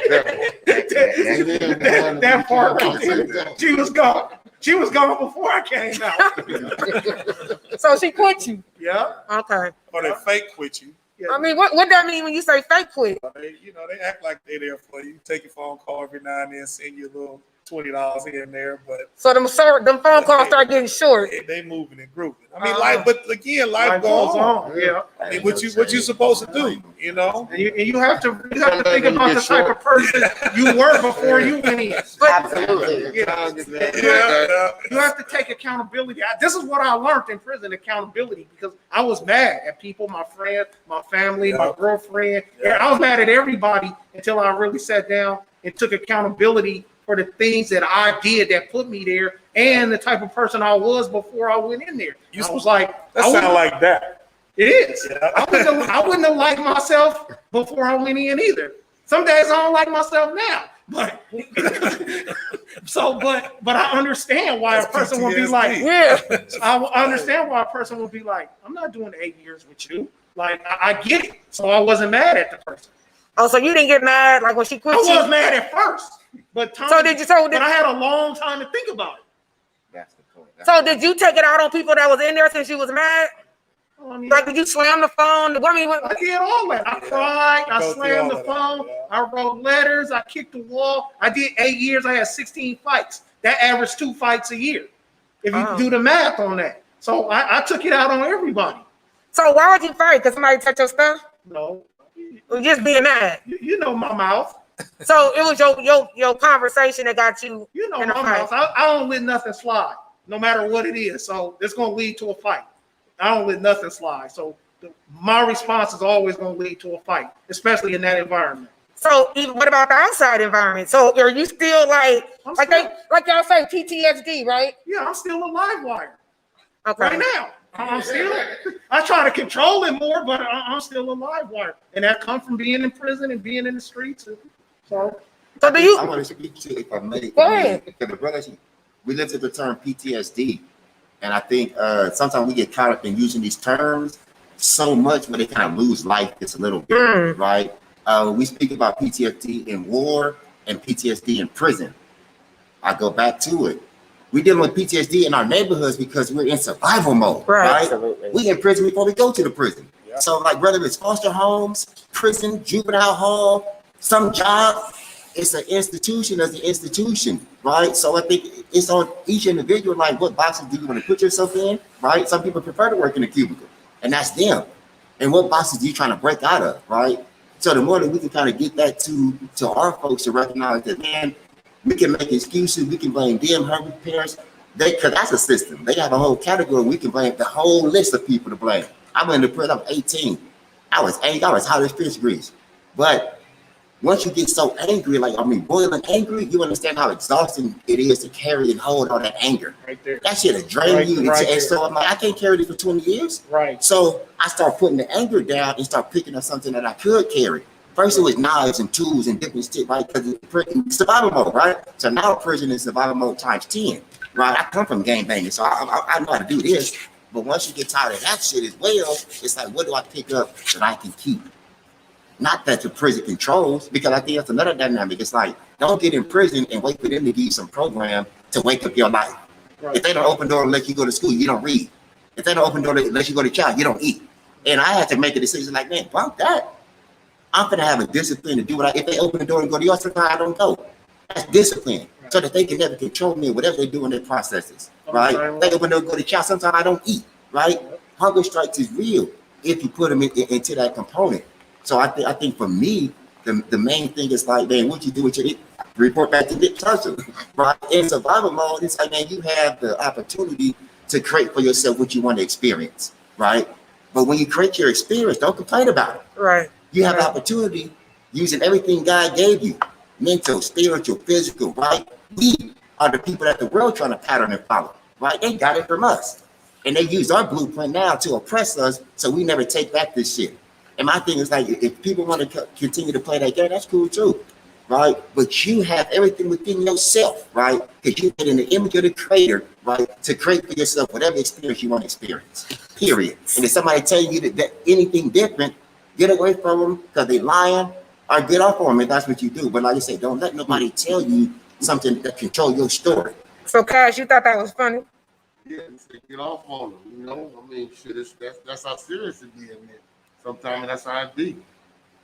that part right there. She was gone. She was gone before I came out. So she quit you. Yeah. Okay. Or they fake quit you. Yeah. I mean, what that mean when you say fake quit? They act like they're there for you. Take your phone call every now and then, send you a little $20 here and there, but so them phone calls start getting short. They moving and grouping. I mean, life goes on. Yeah. I mean, what you supposed to do, you know? And you have to think about the type of person you were before you went in. Absolutely. You have to take accountability. This is what I learned in prison: accountability, because I was mad at people, my friends, my family, my girlfriend. I was mad at everybody until I really sat down and took accountability for the things that I did that put me there, and the type of person I was before I went in there. I was like, that sound like that. It is. Yeah. I wouldn't have liked myself before I went in either. Some days I don't like myself now, but I understand why a person would be like, I understand why a person would be like, I'm not doing 8 years with you. Like, I get it. So I wasn't mad at the person. Oh, so you didn't get mad like when she quit? I was mad at first, but I had a long time to think about it. That's the point. So did you take it out on people that was in there since you was mad? I mean, Like, did you slam the phone? I mean, I did all that. I cried. I Go through slammed all the of that, phone. yeah. I wrote letters. I kicked the wall. I did 8 years. I had 16 fights. That averaged 2 fights a year. If you Wow. do the math on that. So I took it out on everybody. so why would you fight? Because somebody touched your stuff? No, Or just being mad? you know my mouth. So it was your conversation that got you You know in a my fight. mouth. I don't let nothing slide, no matter what it is. So it's going to lead to a fight. I don't let nothing slide. So my response is always going to lead to a fight, especially in that environment. So even what about the outside environment? So are you still like y'all say PTSD, right? Yeah, I'm still a live wire Okay. right now. I'm still. I try to control it more, but I'm still a live wire, and that comes from being in prison and being in the streets. So So do you? I want to speak to, if I may. Go ahead. Because the brothers, we live to the term PTSD. And I think sometimes we get caught up in using these terms so much where they kind of lose life just a little bit, right? We speak about PTSD in war and PTSD in prison. I go back to it. We're dealing with PTSD in our neighborhoods because we're in survival mode, right? Absolutely. We in prison before we go to the prison. Yeah. So like whether it's foster homes, prison, juvenile hall, some job, it's an institution as an institution, right? So I think it's on each individual, like what boxes do you want to put yourself in, right? Some people prefer to work in a cubicle, and that's them. And what boxes are you trying to break out of, right? So the more that we can kind of get that to our folks to recognize that, man, we can make excuses, we can blame them, her parents, because that's a system. They have a whole category, we can blame the whole list of people to blame. I went into prison, I was 18. I was angry, I was hot as fish grease. But once you get so angry, boiling angry, you understand how exhausting it is to carry and hold all that anger. right there. That shit'll drain you. Right And so I'm like, I can't carry this for 20 years. Right. So I start putting the anger down and start picking up something that I could carry. First it was knives and tools and different shit, right? Because it's survival mode, right? So now prison is survival mode times 10, right? I come from gang banging, so I know how to do this. But once you get tired of that shit as well, it's like, what do I pick up that I can keep? Not that the prison controls, because I think that's another dynamic. It's like, don't get in prison and wait for them to give you some program to wake up your life. Right. If they don't open door and let you go to school, you don't read. If they don't open door and let you go to child, you don't eat. And I had to make a decision like, man, fuck that. I'm gonna have a discipline to do what if they open the door and go to your sometimes I don't go. That's discipline. So that they can never control me, whatever they do in their processes, right? They open the door and go to child, sometimes I don't eat, right? Hunger strikes is real if you put them into that component. So I think for me, the main thing is like, man, what you do with your report back to the person, right? In survival mode, it's like, man, you have the opportunity to create for yourself what you want to experience, right? But when you create your experience, don't complain about it. Right. You have the opportunity using everything God gave you, mental, spiritual, physical, right? We are the people that the world trying to pattern and follow, right? They got it from us. And they use our blueprint now to oppress us, so we never take back this shit. And my thing is like, if people want to continue to play that game, that's cool too, right? But you have everything within yourself, right? Because you get in the image of the creator, right? To create for yourself whatever experience you want to experience, period. And if somebody tell you that anything different, get away from them because they lying, or get off on them if that's what you do. But like I say, don't let nobody tell you something that control your story. So Cash, you thought that was funny? Yeah, get off on them, you know? I mean, shit, that's how serious it be in there. Sometimes that's how it be.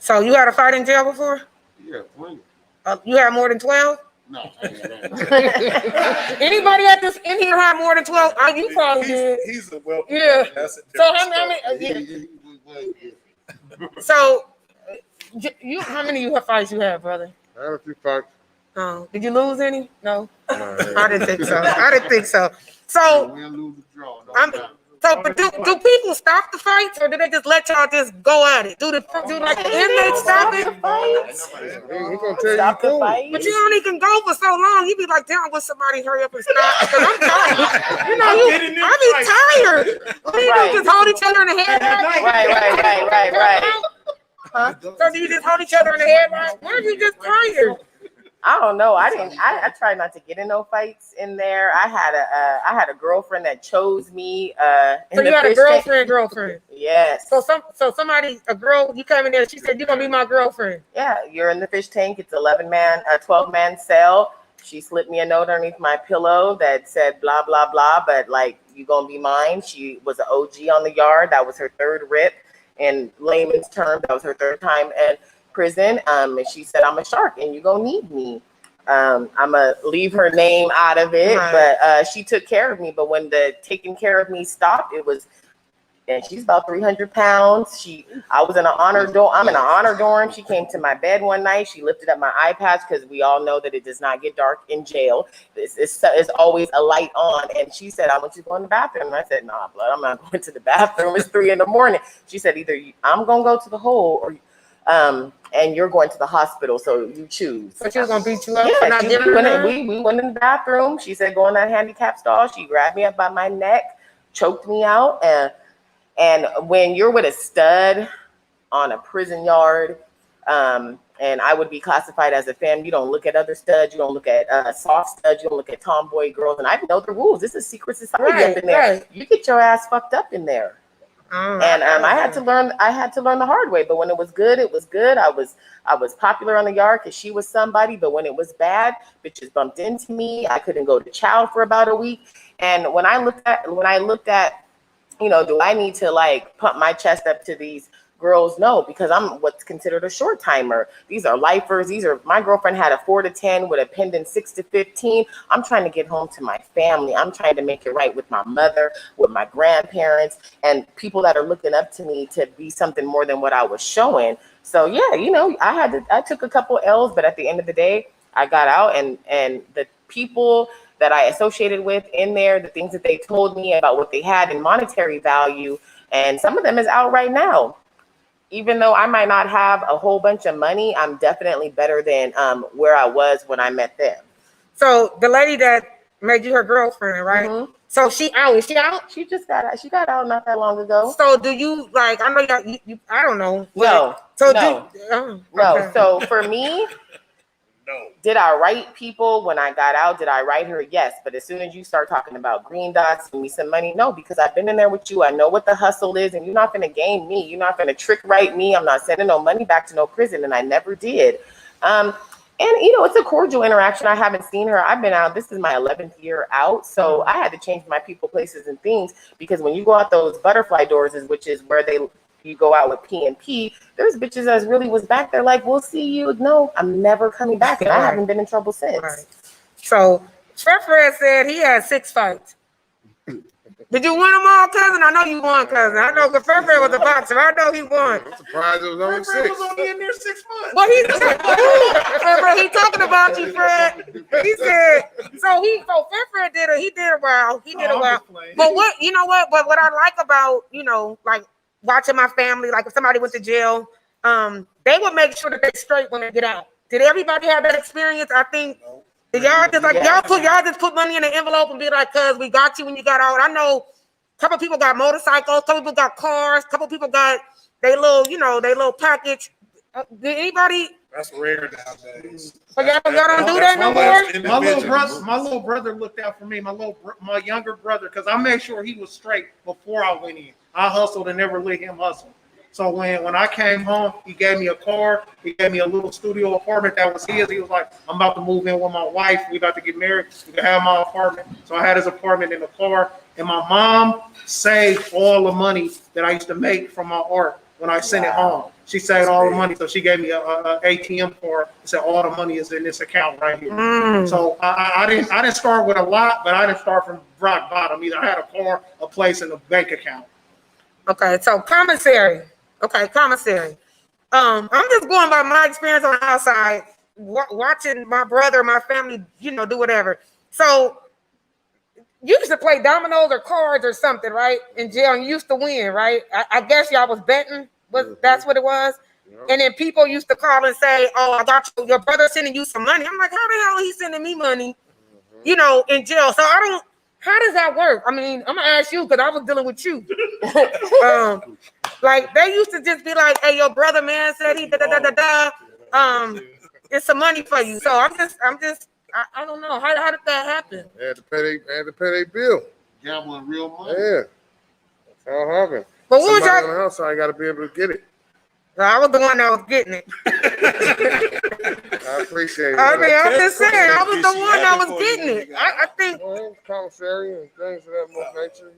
So you had a fight in jail before? Yeah, plenty. You had more than 12? No, I ain't that. Anybody at this in here have more than 12? Oh, you probably did. He's a well. Yeah. That's a So different so you how many fights you had, brother? I had a few fights. Oh, did you lose any? No, No, I didn't think so. I didn't think so. So, we'll lose the draw. but do people stop the fights, or do they just let y'all just go at it? Do like the inmates stop it? He gonna tell Stop you the cool. fight. But you only can go for so long. You be like, damn, will somebody hurry up and stop? Because I'm tired. You know, I be tired. We just hold each other in the head. Right. Huh? So do you just hold each other in the head? Why are you just tired? I don't know. I try not to get in no fights in there. I had a girlfriend that chose me. So you had a girlfriend? Yes. So a girl, you came in there, she said, you're gonna be my girlfriend. Yeah, you're in the fish tank. It's 12-man cell. She slipped me a note underneath my pillow that said blah blah blah, but like You gonna be mine. She was an OG on the yard. That was her third rip. In layman's terms, that was her third time at prison. And she said, I'm a shark and you gonna need me. I'm gonna leave her name out of it, but she took care of me. But when the taking care of me stopped, it was, and she's about 300 pounds. I was in an honor dorm. I'm in an honor dorm. She came to my bed one night. She lifted up my eye patch because we all know that it does not get dark in jail. It's always a light on. And she said, I want you to go in the bathroom. And I said, nah, blood, I'm not going to the bathroom. It's 3 a.m. She said, either I'm going to go to the hole or and you're going to the hospital, so you choose. So she was gonna beat you up? Yeah, we went in the bathroom. She said, go in that handicap stall. She grabbed me up by my neck, choked me out, and when you're with a stud on a prison yard, and I would be classified as a femme, you don't look at other studs, you don't look at soft studs, you don't look at tomboy girls, and I know the rules. This is secret society up in there. Right. You get your ass fucked up in there. And I had to learn the hard way. But when it was good, it was good. I was popular on the yard because she was somebody. But when it was bad, bitches bumped into me. I couldn't go to chow for about a week. And when I looked at, you know, do I need to like pump my chest up to these girls? No, because I'm what's considered a short timer. These are lifers. My girlfriend had a 4 to 10 with a pending 6 to 15. I'm trying to get home to my family. I'm trying to make it right with my mother, with my grandparents, and people that are looking up to me to be something more than what I was showing. So yeah, you know, I took a couple L's, but at the end of the day, I got out, and the people that I associated with in there, the things that they told me about what they had in monetary value, and some of them is out right now. Even though I might not have a whole bunch of money, I'm definitely better than where I was when I met them. So the lady that made you her girlfriend, right? Mm-hmm. So she out? Is she out? She just got out. She got out not that long ago. So do you like? I know you I don't know. No. So no. No. So for me. No. Did I write people when I got out? Did I write her? Yes. But as soon as you start talking about green dots and me some money, no, because I've been in there with you. I know what the hustle is, and you're not going to game me. You're not going to trick write me. I'm not sending no money back to no prison, and I never did. And, you know, it's a cordial interaction. I haven't seen her. I've been out. This is my 11th year out. So I had to change my people, places, and things, because when you go out those butterfly doors, which is where you go out with P&P, there's bitches that really was back there like, we'll see you. No, I'm never coming back. And I haven't been in trouble since. Right. So Fred said he had 6 fights. Did you win them all, cousin? I know you won, cousin. I know because Fred was a boxer. I know he won. I'm surprised it was only 6. Fred was only in there 6 months. Well, he's talking about you, Fred. He said, Fred did it. He did a while. But what I like about, you know, like, watching my family, like if somebody went to jail, they would make sure that they're straight when they get out. Did everybody have that experience? I think did y'all just like y'all just put money in an envelope and be like, cuz we got you when you got out. I know a couple people got motorcycles, a couple people got cars, a couple people got they little package. Did anybody? That's rare nowadays. So y'all don't do that no more? My little brother looked out for me. My younger brother, because I made sure he was straight before I went in. I hustled and never let him hustle. So when I came home, he gave me a car. He gave me a little studio apartment that was his. He was like, I'm about to move in with my wife. We about to get married. We can have my apartment. So I had his apartment in the car. And my mom saved all the money that I used to make from my art when I sent it home. She saved all the money. So she gave me a ATM card. Said all the money is in this account right here. So I didn't start with a lot, but I didn't start from rock bottom either. I had a car, a place, and a bank account. Okay, so commissary. I'm just going by my experience on the outside, watching my brother, my family, you know, do whatever. So you used to play dominoes or cards or something, right? In jail, and you used to win, right? I guess y'all was betting. That's what it was. Yep. And then people used to call and say, "Oh, I got your brother sending you some money." I'm like, "How the hell are he sending me money?" You know, in jail. So I don't. How does that work? I mean, I'm gonna ask you because I was dealing with you. Like they used to just be like, "Hey, your brother, man, said he it's some money for you." So I'm just, I don't know. How did that happen? They had to pay their bill. Gambling real money. Yeah, that's how it happened. But what was somebody on the outside got to be able to get it. I was the one that was getting it. I appreciate it. I mean, I'm just saying, I was the She one that happy was for you, getting it. nigga. I think, Well, commissary and things of that nature,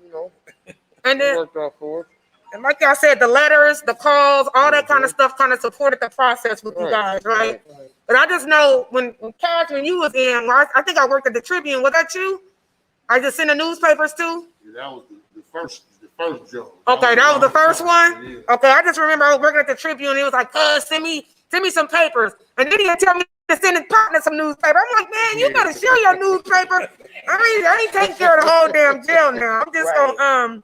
and it then, worked out for us. and like y'all said, the letters, the calls, all that kind of stuff kind of supported the process with you guys, right? But I just know when Cash, when you was in, I think I worked at the Tribune. Was that you? I just sent the newspapers too. Yeah, that was the first job. Okay, that was the first one. Yeah. Okay, I just remember I was working at the Tribune. He was like, send me some papers," and then he would tell me to send his partner some newspaper. I'm like, "Man, you better share your newspaper." I ain't taking care of the whole damn jail now. I'm just gonna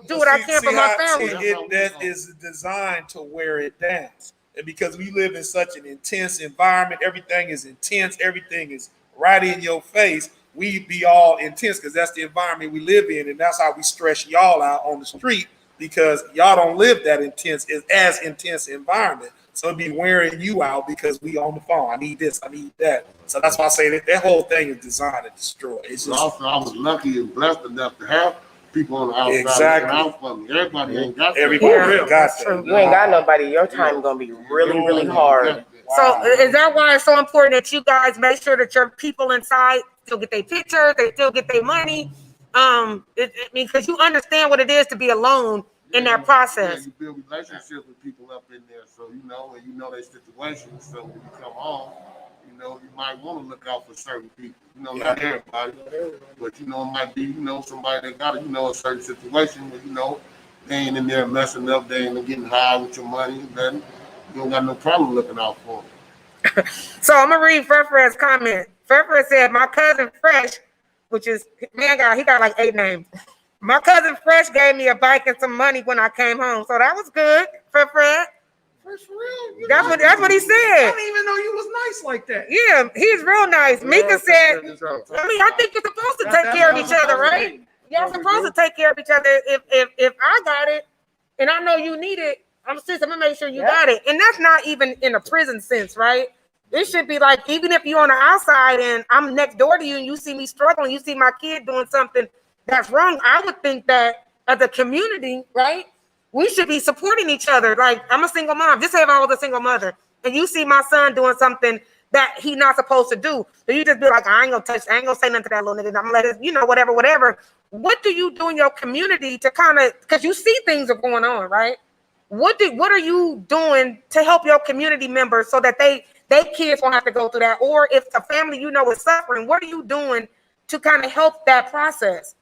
do what I can for my family. That is designed to wear it down. And because we live in such an intense environment, everything is intense, everything is right in your face. We be all intense because that's the environment we live in, and that's how we stress y'all out on the street because y'all don't live that intense, as intense environment. So it'd be wearing you out because we on the phone. I need this, I need that. So that's why I say that whole thing is designed to destroy. It's just, Also, I was lucky and blessed enough to have people on the outside Exactly. looking out for me. Everybody ain't got that. everybody got that's that. true. You ain't got nobody. Your time gonna be really, really hard. So is that why it's so important that you guys make sure that your people inside still get their pictures, they still get their money? Because you understand what it is to be alone in that process. Yeah, you build relationships with people up in there, so and you know their situations. So when you come home, you might want to look out for certain people. Not everybody, but it might be somebody that got a certain situation where they ain't in there messing up, they ain't getting high with your money, then you don't got no problem looking out for them. So I'm gonna read Fred's comment. Fred said, "My cousin Fresh, which is he got like 8 names. My cousin Fresh gave me a bike and some money when I came home, so that was good for Fred. Fresh for real? That's what he I said. didn't even know you was nice like that. Yeah, he's real nice. Mika said, I think you're supposed to take care of each other, right? Y'all supposed to take care of each other. If I got it and I know you need it, I'm gonna make sure you got it. And that's not even in a prison sense, right? It should be like, even if you're on the outside and I'm next door to you and you see me struggling, you see my kid doing something that's wrong, I would think that as a community, right, we should be supporting each other. Like, I'm a single mom. Just say if I was a single mother and you see my son doing something that he's not supposed to do, so you just be like, I ain't gonna say nothing to that little nigga. I'm gonna let it, whatever. What do you do in your community to kind of, because you see things are going on, right? What are you doing to help your community members so that they kids won't have to go through that? Or if a family is suffering, what are you doing to kind of help that process?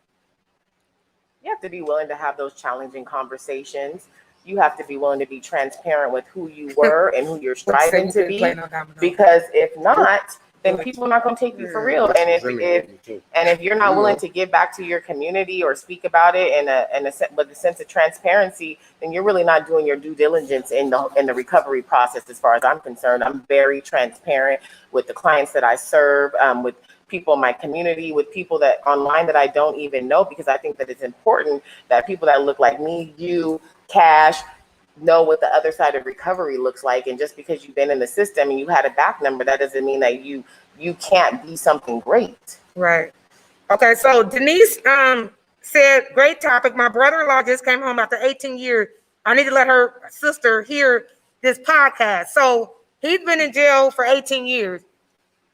You have to be willing to have those challenging conversations. You have to be willing to be transparent with who you were and who you're striving to be. Because if not, then people are not going to take you for real. And if you're not willing to give back to your community or speak about it with a sense of transparency, then you're really not doing your due diligence in the recovery process. As far as I'm concerned, I'm very transparent with the clients that I serve, with people in my community, with people that online that I don't even know, because I think that it's important that people that look like me, you, Cash, know what the other side of recovery looks like. And just because you've been in the system and you had a back number, that doesn't mean that you can't be something great. Right. Okay, so Denise said, great topic. My brother-in-law just came home after 18 years. I need to let her sister hear this podcast. So he's been in jail for 18 years.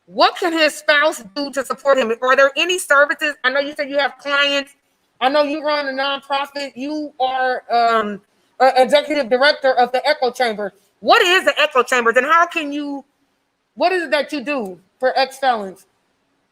What can his spouse do to support him? Are there any services? I know you said you have clients. I know you run a nonprofit. You are executive director of the Echo Chamber. What is the Echo Chambers, and what is it that you do for ex-felons?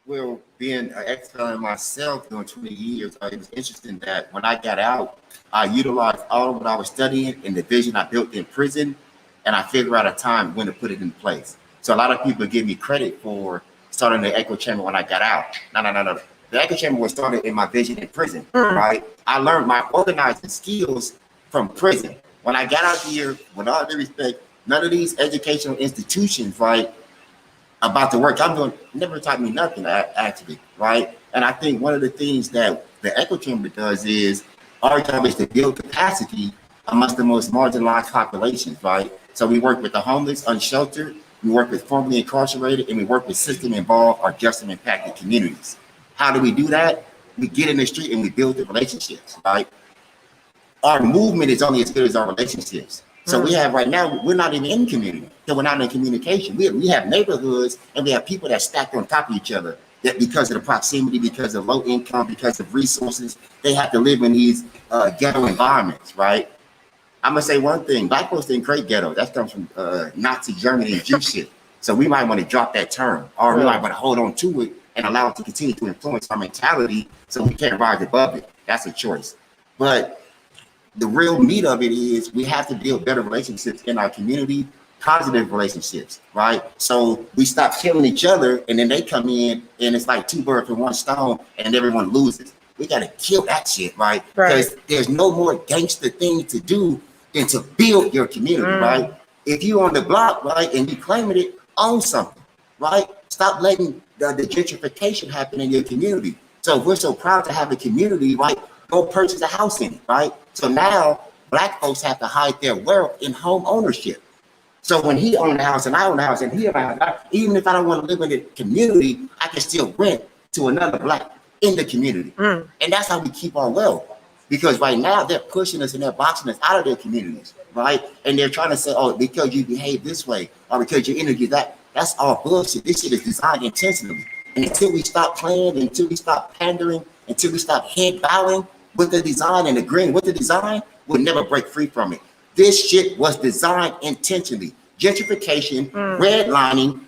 Well, being an ex-felon myself during 20 years, it was interesting that when I got out, I utilized all of what I was studying and the vision I built in prison, and I figured out a time when to put it in place. So a lot of people give me credit for starting the Echo Chamber when I got out. No. The Echo Chamber was started in my vision in prison, right? I learned my organizing skills from prison. When I got out here, with all due respect, none of these educational institutions, right, about the work I'm doing, never taught me nothing, actually, right? And I think one of the things that the Echo Chamber does is our job is to build capacity amongst the most marginalized populations, right? So we work with the homeless, unsheltered, we work with formerly incarcerated, and we work with system-involved or justice-impacted communities. How do we do that? We get in the street and we build the relationships, right? Our movement is only as good as our relationships. So we have right now, we're not even in community, so we're not in communication. We have neighborhoods and we have people that stack on top of each other, that because of the proximity, because of low income, because of resources, they have to live in these ghetto environments, right? I'm gonna say one thing, Black folks didn't create ghetto. That comes from Nazi Germany and Jew shit. So we might want to drop that term, or we might want to hold on to it and allow it to continue to influence our mentality so we can't rise above it. That's a choice. But the real meat of it is we have to build better relationships in our community, positive relationships, right? So we stop killing each other and then they come in and it's like two birds with one stone and everyone loses. We got to kill that shit, right? Because there's no more gangster thing to do than to build your community, right? If you on the block, right, and you claiming it, own something, right? Stop letting the gentrification happen in your community. So if we're so proud to have a community, right, go purchase a house in it, right? So now Black folks have to hide their wealth in home ownership. So when he owned a house and I own a house and he owned a house, even if I don't want to live in the community, I can still rent to another Black in the community. And that's how we keep our wealth. Because right now they're pushing us and they're boxing us out of their communities, right? And they're trying to say, oh, because you behave this way or because your energy that's all bullshit. This shit is designed intentionally. And until we stop playing, until we stop pandering, until we stop head bowing with the design and agreeing with the design, we'll never break free from it. This shit was designed intentionally. Gentrification, redlining,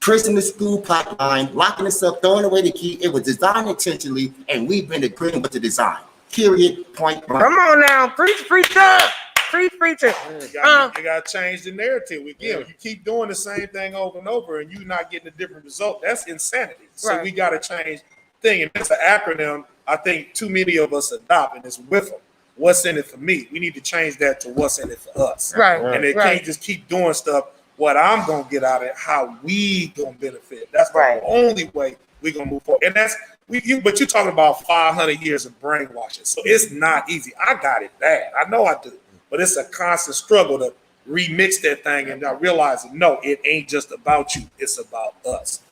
prison to school pipeline, locking us up, throwing away the key. It was designed intentionally, and we've been agreeing with the design. Period. Point blank. Come on now, preach up. Preach it. You gotta change the narrative. Again, you keep doing the same thing over and over, and you're not getting a different result. That's insanity. So we gotta change thing, and that's an acronym I think too many of us adopt, and it's WIFM. What's in it for me? We need to change that to what's in it for us. And they can't just keep doing stuff. What I'm gonna get out of it, how we gonna benefit. That's the only way we gonna move forward. And that's but you're talking about 500 years of brainwashing, so it's not easy. I got it bad. I know I do. But it's a constant struggle to remix that thing and I realize no, it ain't just about you, it's about us.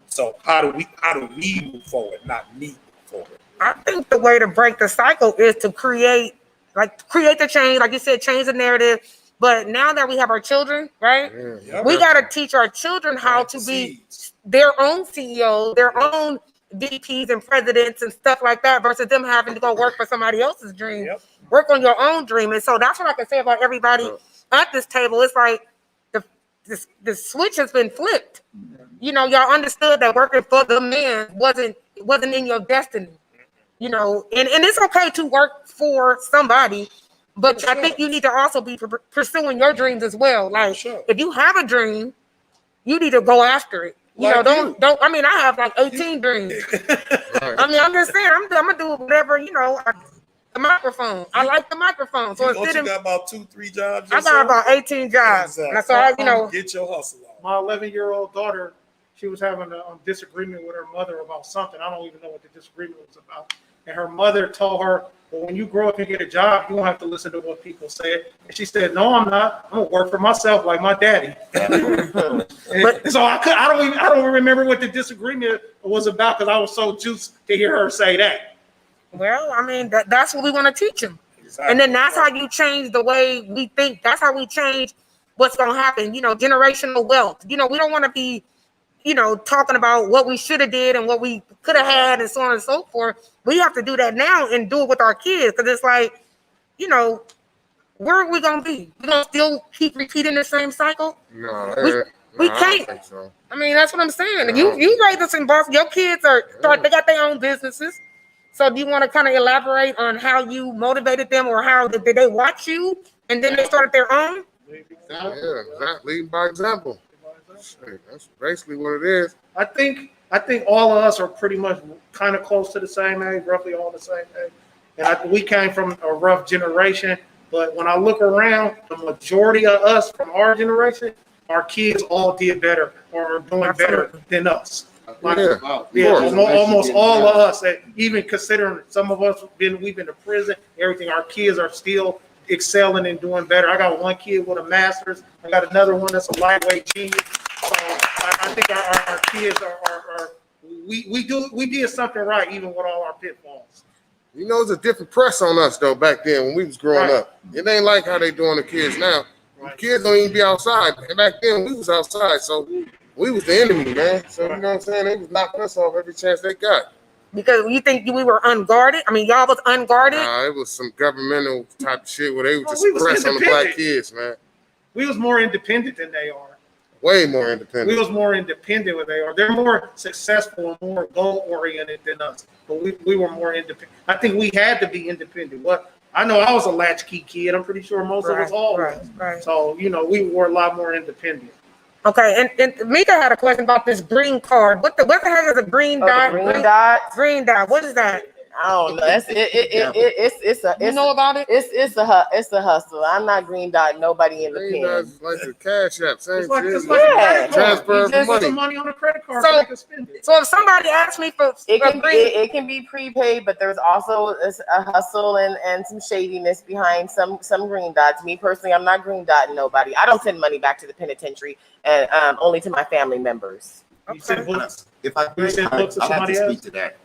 So how do we move forward, not me move forward? I think the way to break the cycle is to create the change, like you said, change the narrative. But now that we have our children, right? We gotta teach our children how to be their own CEO, their own VPs and presidents and stuff like that, versus them having to go work for somebody else's dream. Work on your own dream. And so that's what I can say about everybody at this table. It's like the switch has been flipped. You know, y'all understood that working for the man wasn't in your destiny. You know, and it's okay to work for somebody, but I think you need to also be pursuing your dreams as well. Like if you have a dream, you need to go after it. You know, don't. I mean, I have like 18 dreams. I mean, I'm just saying, I'm gonna do whatever. You know, the microphone. I like the microphone. So you got about 2-3 jobs. I got about 18 jobs. Exactly. And so I, you know, get your hustle on. My 11-year-old daughter, she was having a disagreement with her mother about something. I don't even know what the disagreement was about. And her mother told her, well, when you grow up and get a job, you won't have to listen to what people say. And she said, no, I'm not. I'm gonna work for myself like my daddy. So I don't remember what the disagreement was about because I was so juiced to hear her say that. Well, I mean, that's what we want to teach them. Exactly. And then that's how you change the way we think. That's how we change what's going to happen. You know, generational wealth. You know, we don't want to be, you know, talking about what we should have did and what we could have had and so on and so forth. We have to do that now and do it with our kids. Because it's like, you know, where are we going to be? We're going to still keep repeating the same cycle? No, we I can't. don't think so. I mean, that's what I'm saying. No. You raise us in Boston. Your kids they got their own businesses. So do you want to kind of elaborate on how you motivated them or how did they watch you and then they started their own? Yeah, leading by example. That's basically what it is. I think all of us are pretty much kind of close to the same age, roughly all the same age. And we came from a rough generation, but when I look around, the majority of us from our generation, our kids all did better or are doing better than us. Almost all of us, even considering some of us we've been to prison, everything, our kids are still excelling and doing better. I got one kid with a master's. I got another one that's a lightweight genius. So I think our kids we did something right, even with all our pitfalls. You know, it's a different press on us though back then when we was growing up. It ain't like how they doing the kids now. Right. Kids don't even be outside. And back then, we was outside, so we was the enemy, man. So, you know what I'm saying? They was knocking us off every chance they got. Because you think we were unguarded? I mean, y'all was unguarded? Nah, it was some governmental type of shit where they would just we was press on the black independent. kids, man. We was more independent than they are. Way more We independent. was more independent than they are. They're more successful and more goal oriented than us. But we were more independent. I think we had to be independent. What I know, I was a latchkey kid. I'm pretty sure most of us all was. Right. So we were a lot more independent. Okay, and Mika had a question about this green card. What the heck is a green dot? Green dot. Green dot. What is that? I don't know. It's about it? It's a hustle. I'm not green dot nobody in the Green pen. does like the cash app, same It's like shit. a Yeah. credit card. Transfer You of just put money. some money on a credit card So- so they can spend it. So if somebody asks me for It can be prepaid, but there's also a hustle and some shadiness behind some green dots. Me personally, I'm not green dotting nobody. I don't send money back to the penitentiary, and only to my family members. You said books. If I You could, said books to I'd like somebody to else? speak to that,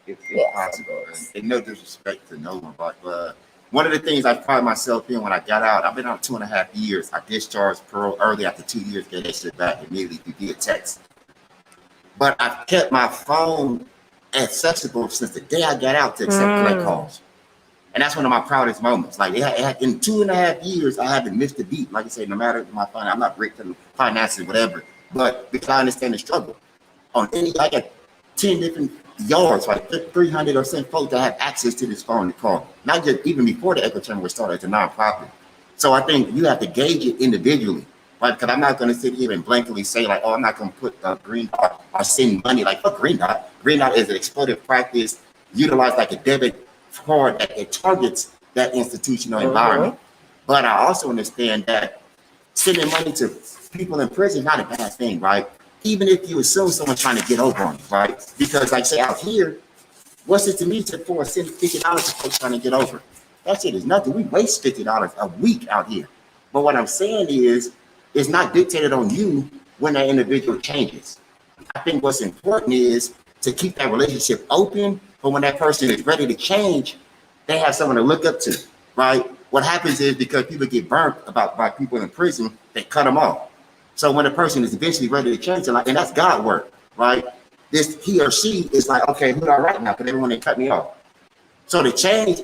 if Yes, possible. And no disrespect to no one, but one of the things I pride myself in when I got out, I've been out 2.5 years. I discharged parole early after 2 years, get that shit back immediately via text. But I've kept my phone accessible since the day I got out to accept collect calls. And that's one of my proudest moments. Like in 2.5 years, I haven't missed a beat. Like I said, no matter my finance, I'm not rich in finances, whatever. But because I understand the struggle. I got 10 different yards, like 300 or some folks that have access to this phone to call. Not just even before the echo chamber was started as a nonprofit. So I think you have to gauge it individually, right? Because I'm not going to sit here and blankly say like, oh, I'm not going to put a green dot or send money. Like, fuck green dot. Green dot is an exploitive practice utilized like a debit card that it targets that institutional environment. But I also understand that sending money to people in prison is not a bad thing, right? Even if you assume someone's trying to get over on you, right? Because like say out here, what's it to me to for send $50 to folks trying to get over? That shit is nothing. We waste $50 a week out here. But what I'm saying is, it's not dictated on you when that individual changes. I think what's important is to keep that relationship open, but when that person is ready to change, they have someone to look up to, right? What happens is because people get burnt by people in prison, they cut them off. So when a person is eventually ready to change, and that's God work, right? He or she is like, okay, who do I write now? Because everyone they cut me off. So the change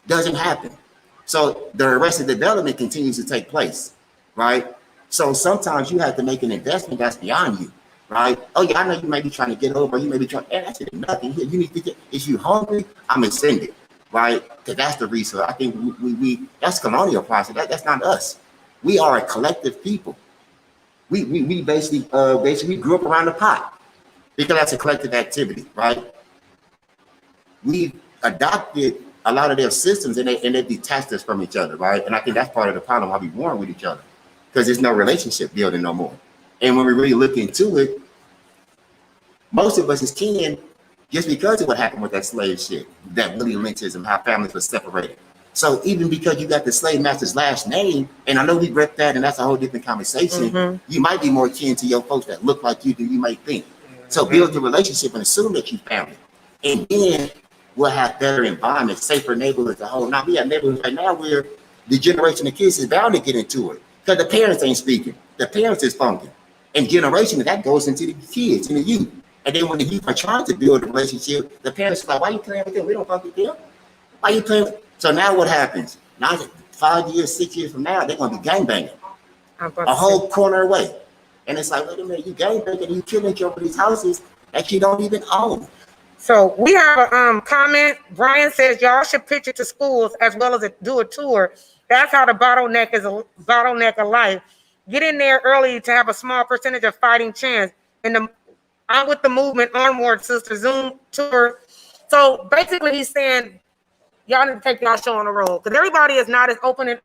doesn't happen. So the arrested development continues to take place, right? So sometimes you have to make an investment that's beyond you, right? Oh yeah, I know you may be trying to get over, you may be trying, that's nothing here. You need to get, if you're hungry, I'm gonna send it, right? Because that's the resource. I think we that's colonial process. That's not us. We are a collective people. We basically we grew up around the pot because that's a collective activity, right? We adopted a lot of their systems and they detached us from each other, right? And I think that's part of the problem why we warn with each other because there's no relationship building no more. And when we really look into it, most of us is kin just because of what happened with that slave shit, that Willie Lynchism, how families were separated. So even because you got the slave master's last name, and I know we read that, and that's a whole different conversation, you might be more kin to your folks that look like you than you might think. So build the relationship and assume that you family. And then we'll have better environments, safer neighborhoods, a whole. Now we have neighborhoods right now where the generation of kids is bound to get into it because the parents ain't speaking. The parents is funky. And generation that goes into the kids and the youth. And then when the youth are trying to build a relationship, the parents are like, why are you playing with them? We don't fuck with them. Why are you playing with them? So now what happens? Now 5 years, 6 years from now, they're gonna be gangbanging a whole corner away. And it's like, wait a minute, you gangbanging, you killing your these houses that you don't even own. So we have a comment. Brian says y'all should pitch it to schools as well as do a tour. That's how the bottleneck is a bottleneck of life. Get in there early to have a small percentage of fighting chance. And I'm with the movement onward, sister. Zoom tour. So basically, he's saying y'all need to take y'all show on the road because everybody is not as open and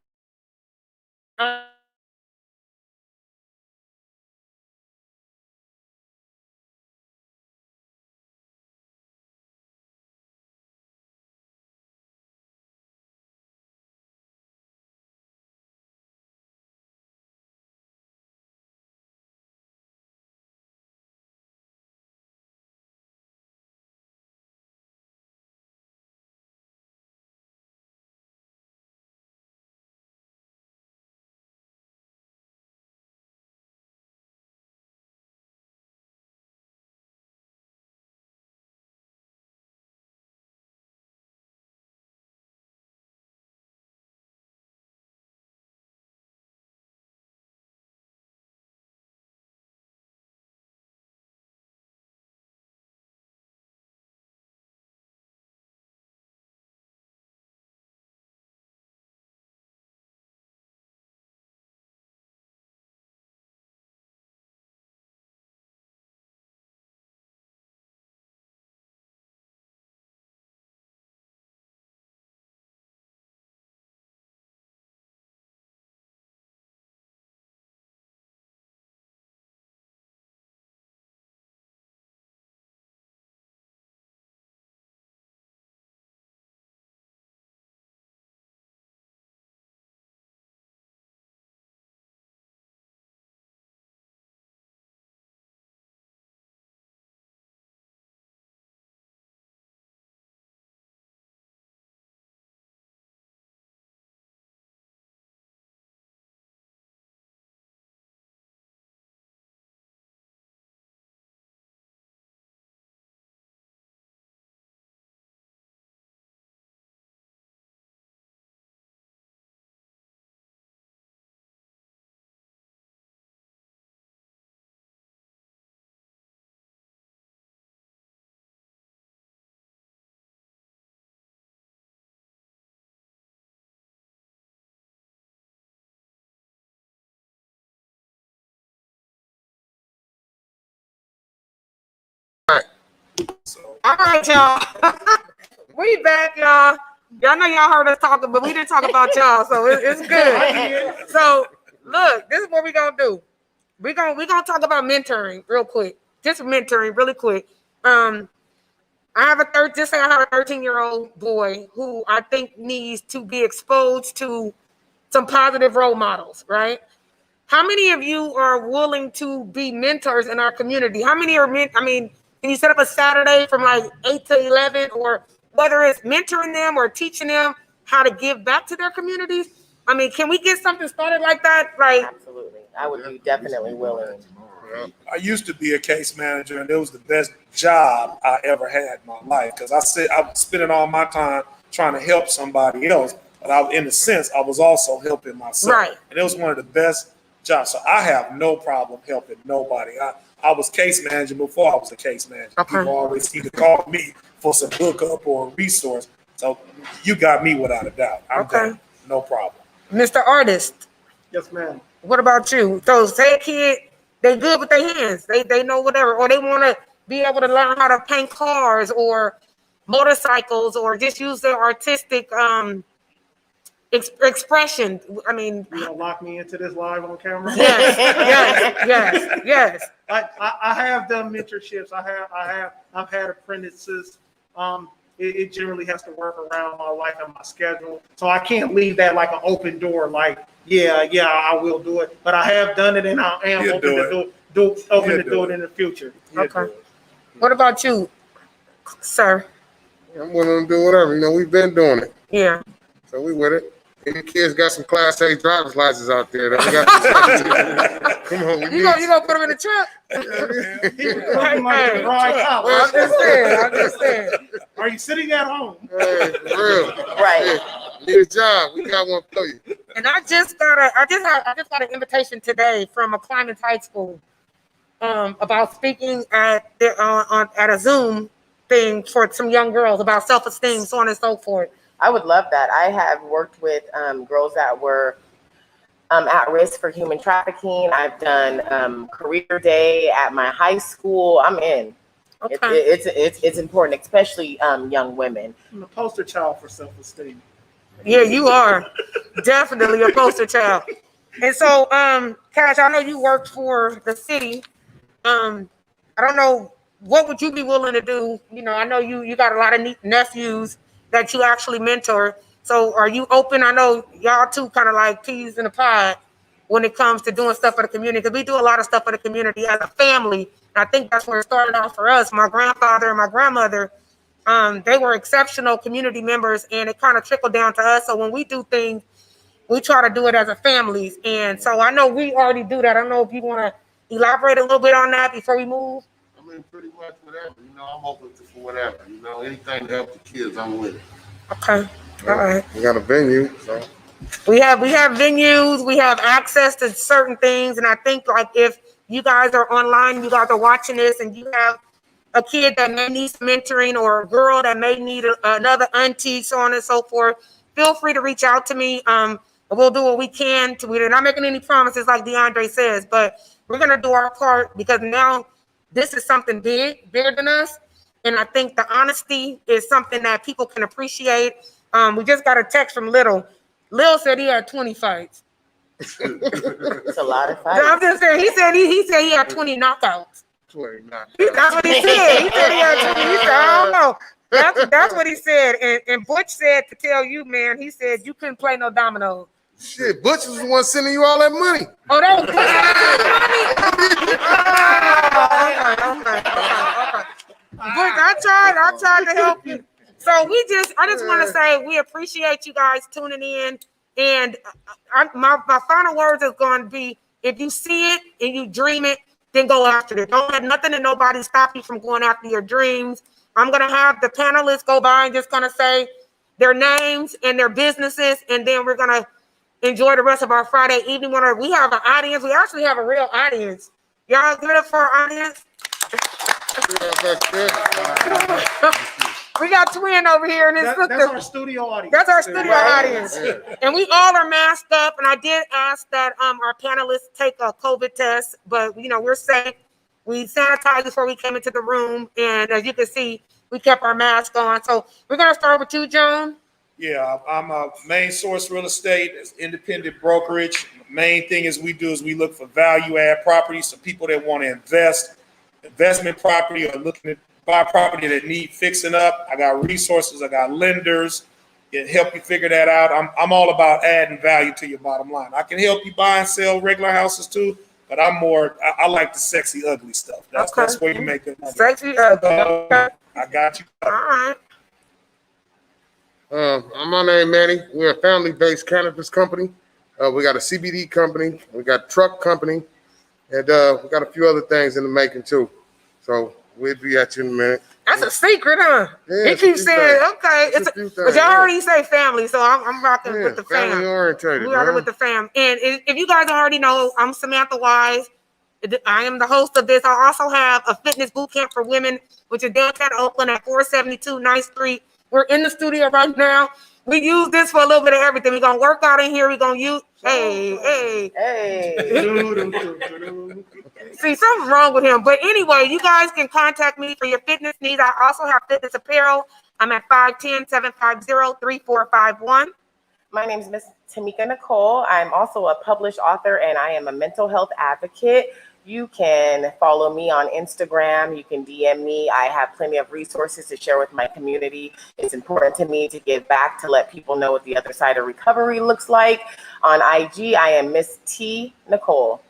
All right, y'all. We back, y'all. Y'all know y'all heard us talking, but we didn't talk about y'all, so it's good. So look, this is what we're gonna do. We're gonna talk about mentoring real quick. Just mentoring really quick. I have a 13-year-old boy who I think needs to be exposed to some positive role models, right? How many of you are willing to be mentors in our community? How many are can you set up a Saturday from like 8 to 11, or whether it's mentoring them or teaching them how to give back to their communities? I mean, can we get something started like that? Like, Absolutely. I would be definitely willing. I used to be a case manager, and it was the best job I ever had in my life because I was spending all my time trying to help somebody else, but in a sense, I was also helping myself. Right. And it was one of the best jobs. So I have no problem helping nobody. I was case manager before I was a case manager. Okay. People always either call me for some hookup or a resource. So you got me without a doubt. I'm down. No problem. Mr. Artist, Yes, ma'am. what about you? So say a kid, they good with their hands. They know whatever, or they want to be able to learn how to paint cars or motorcycles, or just use their artistic expression. I mean, You gonna lock me into this live on camera? yes. I have done mentorships. I've had apprentices. It generally has to work around my life and my schedule, so I can't leave that like an open door. Like, yeah, I will do it, but I have done it, and I am open to do it in the future. Okay. What about you, sir? I'm willing to do whatever. You know, we've been doing it, Yeah. so we with it. Any kids got some Class A driver's licenses out there that we got? Come on, You gonna put them in the truck? I'm just saying. Are you sitting at home? Hey, for real. Right. Yeah, need a job? We got one for you. And I just got an invitation today from a Climate High School about speaking at at a Zoom thing for some young girls about self-esteem, so on and so forth. I would love that. I have worked with girls that were at risk for human trafficking. I've done career day at my high school. I'm in. Okay. It's important, especially young women. I'm the poster child for self-esteem. Yeah, you are definitely a poster child. And so, Cash, I know you worked for the city. I don't know, what would you be willing to do? You know, I know you got a lot of nephews that you actually mentor. So are you open? I know y'all two kind of like peas in a pod when it comes to doing stuff for the community, because we do a lot of stuff for the community as a family. And I think that's where it started off for us. My grandfather and my grandmother, they were exceptional community members, and it kind of trickled down to us. So when we do things, we try to do it as a family. And so I know we already do that. I don't know if you want to elaborate a little bit on that before we move. I mean, pretty much whatever. You know, I'm open for whatever. You know, anything to help the kids, I'm with it. Okay. All right. We got a venue, so. We have venues, we have access to certain things. And I think like if you guys are online, you guys are watching this, and you have a kid that may need some mentoring, or a girl that may need another auntie, so on and so forth, feel free to reach out to me. We'll do what we can. We're not making any promises like DeAndre says, but we're going to do our part, because now this is something bigger than us. And I think the honesty is something that people can appreciate. We just got a text from Little. Lil said he had 20 fights. It's a lot of fights. I'm just saying, he said he had 20 knockouts. 20 knockouts. That's what he said. He said he had 20. He said, I don't know. That's what he said. And Butch said to tell you, man, he said you couldn't play no dominoes. Shit, Butch was the one sending you all that money. Oh, that was Butch. Butch, I tried to help you. So I just want to say we appreciate you guys tuning in. And my final words is going to be, if you see it and you dream it, then go after it. Don't let nothing and nobody stop you from going after your dreams. I'm going to have the panelists go by and just going to say their names and their businesses, and then we're going to enjoy the rest of our Friday evening. We have an audience. We actually have a real audience. Y'all give it up for our audience. We got Twin over here, and That's our studio audience. That's our studio audience. Yeah. And we all are masked up. And I did ask that our panelists take a COVID test, but we're safe. We sanitized before we came into the room, and as you can see, we kept our mask on. So we're gonna start with you, Joan. Yeah, I'm a main source real estate, it's independent brokerage. Main thing is we look for value add properties. So people that want to investment property or looking to buy property that need fixing up. I got resources, I got lenders. It help you figure that out. I'm all about adding value to your bottom line. I can help you buy and sell regular houses too, but I like the sexy, ugly stuff. That's where you make good money. Sexy ugly. Okay. I got you. All right. My name Manny. We're a family-based cannabis company. We got a CBD company. We got a truck company. And we got a few other things in the making too. So we'll be at you in a minute. That's a secret, huh? Yeah, He keeps saying, okay. But y'all already say family, so I'm rocking with the fam. Family oriented. We rocking with the fam. And if you guys already know, I'm Samantha Wise. I am the host of this. I also have a fitness boot camp for women, which is downtown Oakland at 472 9th Street. We're in the studio right now. We use this for a little bit of everything. We're going to work out in here. We're going to use, hey. See, something's wrong with him. But anyway, you guys can contact me for your fitness needs. I also have fitness apparel. I'm at 510-750-3451. My name is Miss Tamekia Nicole. I'm also a published author and I am a mental health advocate. You can follow me on Instagram. You can DM me. I have plenty of resources to share with my community. It's important to me to give back to let people know what the other side of recovery looks like. On IG, I am Miss T. Nicole.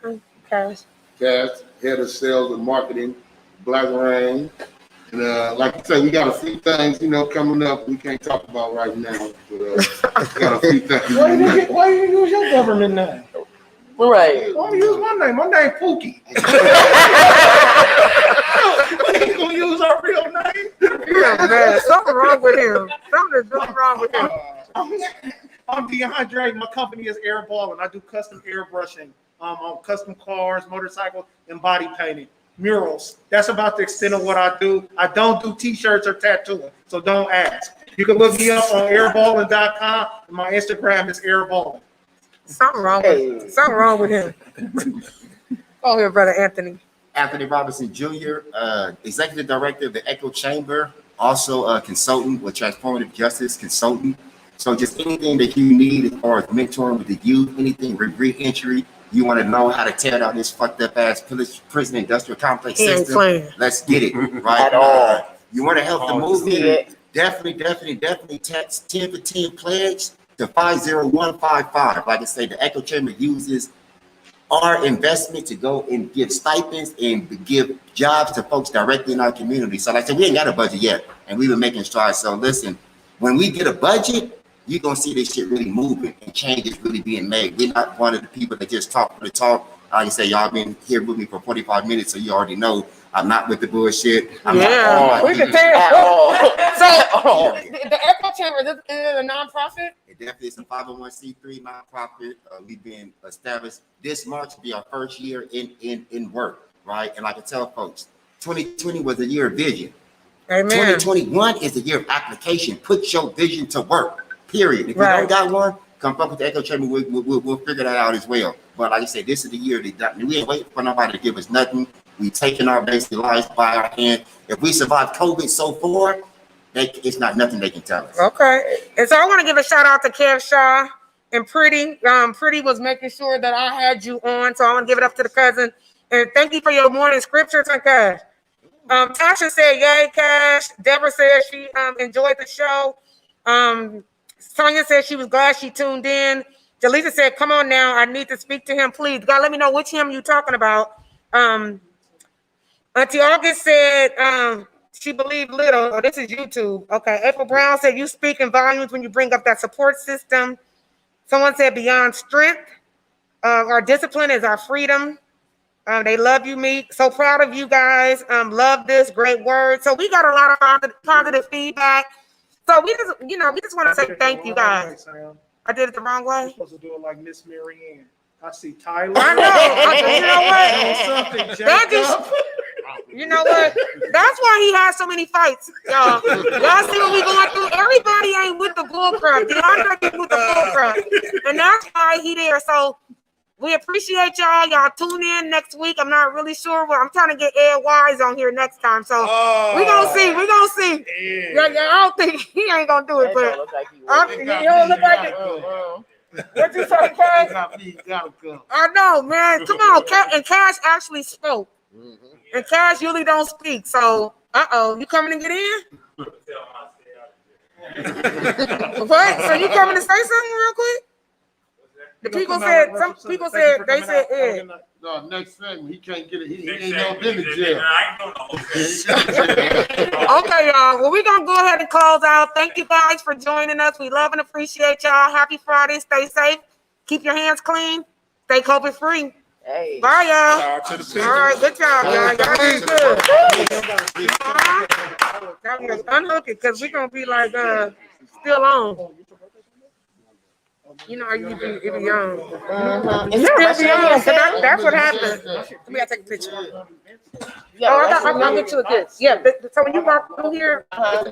Okay. Cass, head of sales and marketing, Black Rain. And like I said, we got a few things, coming up we can't talk about right now. But we got a few things. Why you use your government name? Right. Why use my name? My name Pookie. We ain't gonna use our real name. Yeah, man. Something wrong with him. Something is really wrong with him. I'm DeAndre. My company is Airball, and I do custom airbrushing on custom cars, motorcycles, and body painting. Murals. That's about the extent of what I do. I don't do t-shirts or tattooing, so don't ask. You can look me up on airballing.com, and my Instagram is airballing. Something wrong with him. Oh, here, brother Anthony. Anthony Robinson Jr., Executive Director of the Echo Chamber, also a consultant with Transformative Justice Consultant. So just anything that you need as far as mentoring with the youth, anything re-entry, you want to know how to tear down this fucked up ass prison industrial complex system, let's get it, right? At all. You want to help the movement, definitely text 1015 pledge to 50155. Like I say, the Echo Chamber uses our investment to go and give stipends and give jobs to folks directly in our community. So like I said, we ain't got a budget yet, and we've been making strides. So listen, when we get a budget, you're going to see this shit really moving and changes really being made. We're not one of the people that just talk for the talk. Like I say, y'all been here with me for 45 minutes, so you already know I'm not with the bullshit. I'm not we can tell. So the Echo Chamber, is it a nonprofit? It definitely is a 501c3 nonprofit. We've been established. This March will be our first year in work, right? And like I tell folks, 2020 was a year of vision. Amen. 2021 is the year of application. Put your vision to work, period. If you don't got one, come up with the Echo Chamber. We'll figure that out as well. But like I said, this is the year that we ain't waiting for nobody to give us nothing. We taking our basic lives by our hand. If we survive COVID so far, it's not nothing they can tell us. Okay. And so I want to give a shout out to Kev Shaw and Pretty. Pretty was making sure that I had you on. So I want to give it up to the cousin. And thank you for your morning scriptures and Cash. Tasha said, yay, Cash. Deborah said she enjoyed the show. Sonia said she was glad she tuned in. Jaleesa said, come on now. I need to speak to him. Please, God, let me know which him you talking about. Auntie August said she believed little. Oh, this is YouTube. Okay. April Brown said you speak in volumes when you bring up that support system. Someone said beyond strength. Our discipline is our freedom. They love you, Meek. So proud of you guys. Love this great word. So we got a lot of positive feedback. So we just want to say thank you guys. I did it the wrong way. You're supposed to do it like Miss Mary Ann. I see Tyler. I know. You know what? You know what? That's why he has so many fights, y'all. Y'all see what we going through? Everybody ain't with the bull crap. DeAndre ain't with the bull crap. And that's why he there. So We appreciate y'all. Y'all tune in next week. I'm not really sure what I'm trying to get Ed Wise on here next time. So we gonna see. We gonna see. Yeah, I don't think he ain't gonna do it, but he don't look like it. What you say, Cash? I know, man. Come on, and Cash actually spoke, and Cash usually don't speak. So, you coming to get in? What? So you coming to say something real quick? The people said, some people said, they said, Ed. No, next segment, he can't get it. He ain't never been to jail. Okay, y'all. Well, we're going to go ahead and close out. Thank you guys for joining us. We love and appreciate y'all. Happy Friday. Stay safe. Keep your hands clean. Stay COVID free. Hey. Bye, y'all. Shout out to the people. All right, good job, y'all. Y'all did good. Unhook it, because we're going to be like, still on. You know, you be young. Is there a restaurant? That's what happened. We gotta take a picture. Yeah, I'll get you a good. Yeah, so when you walk through here,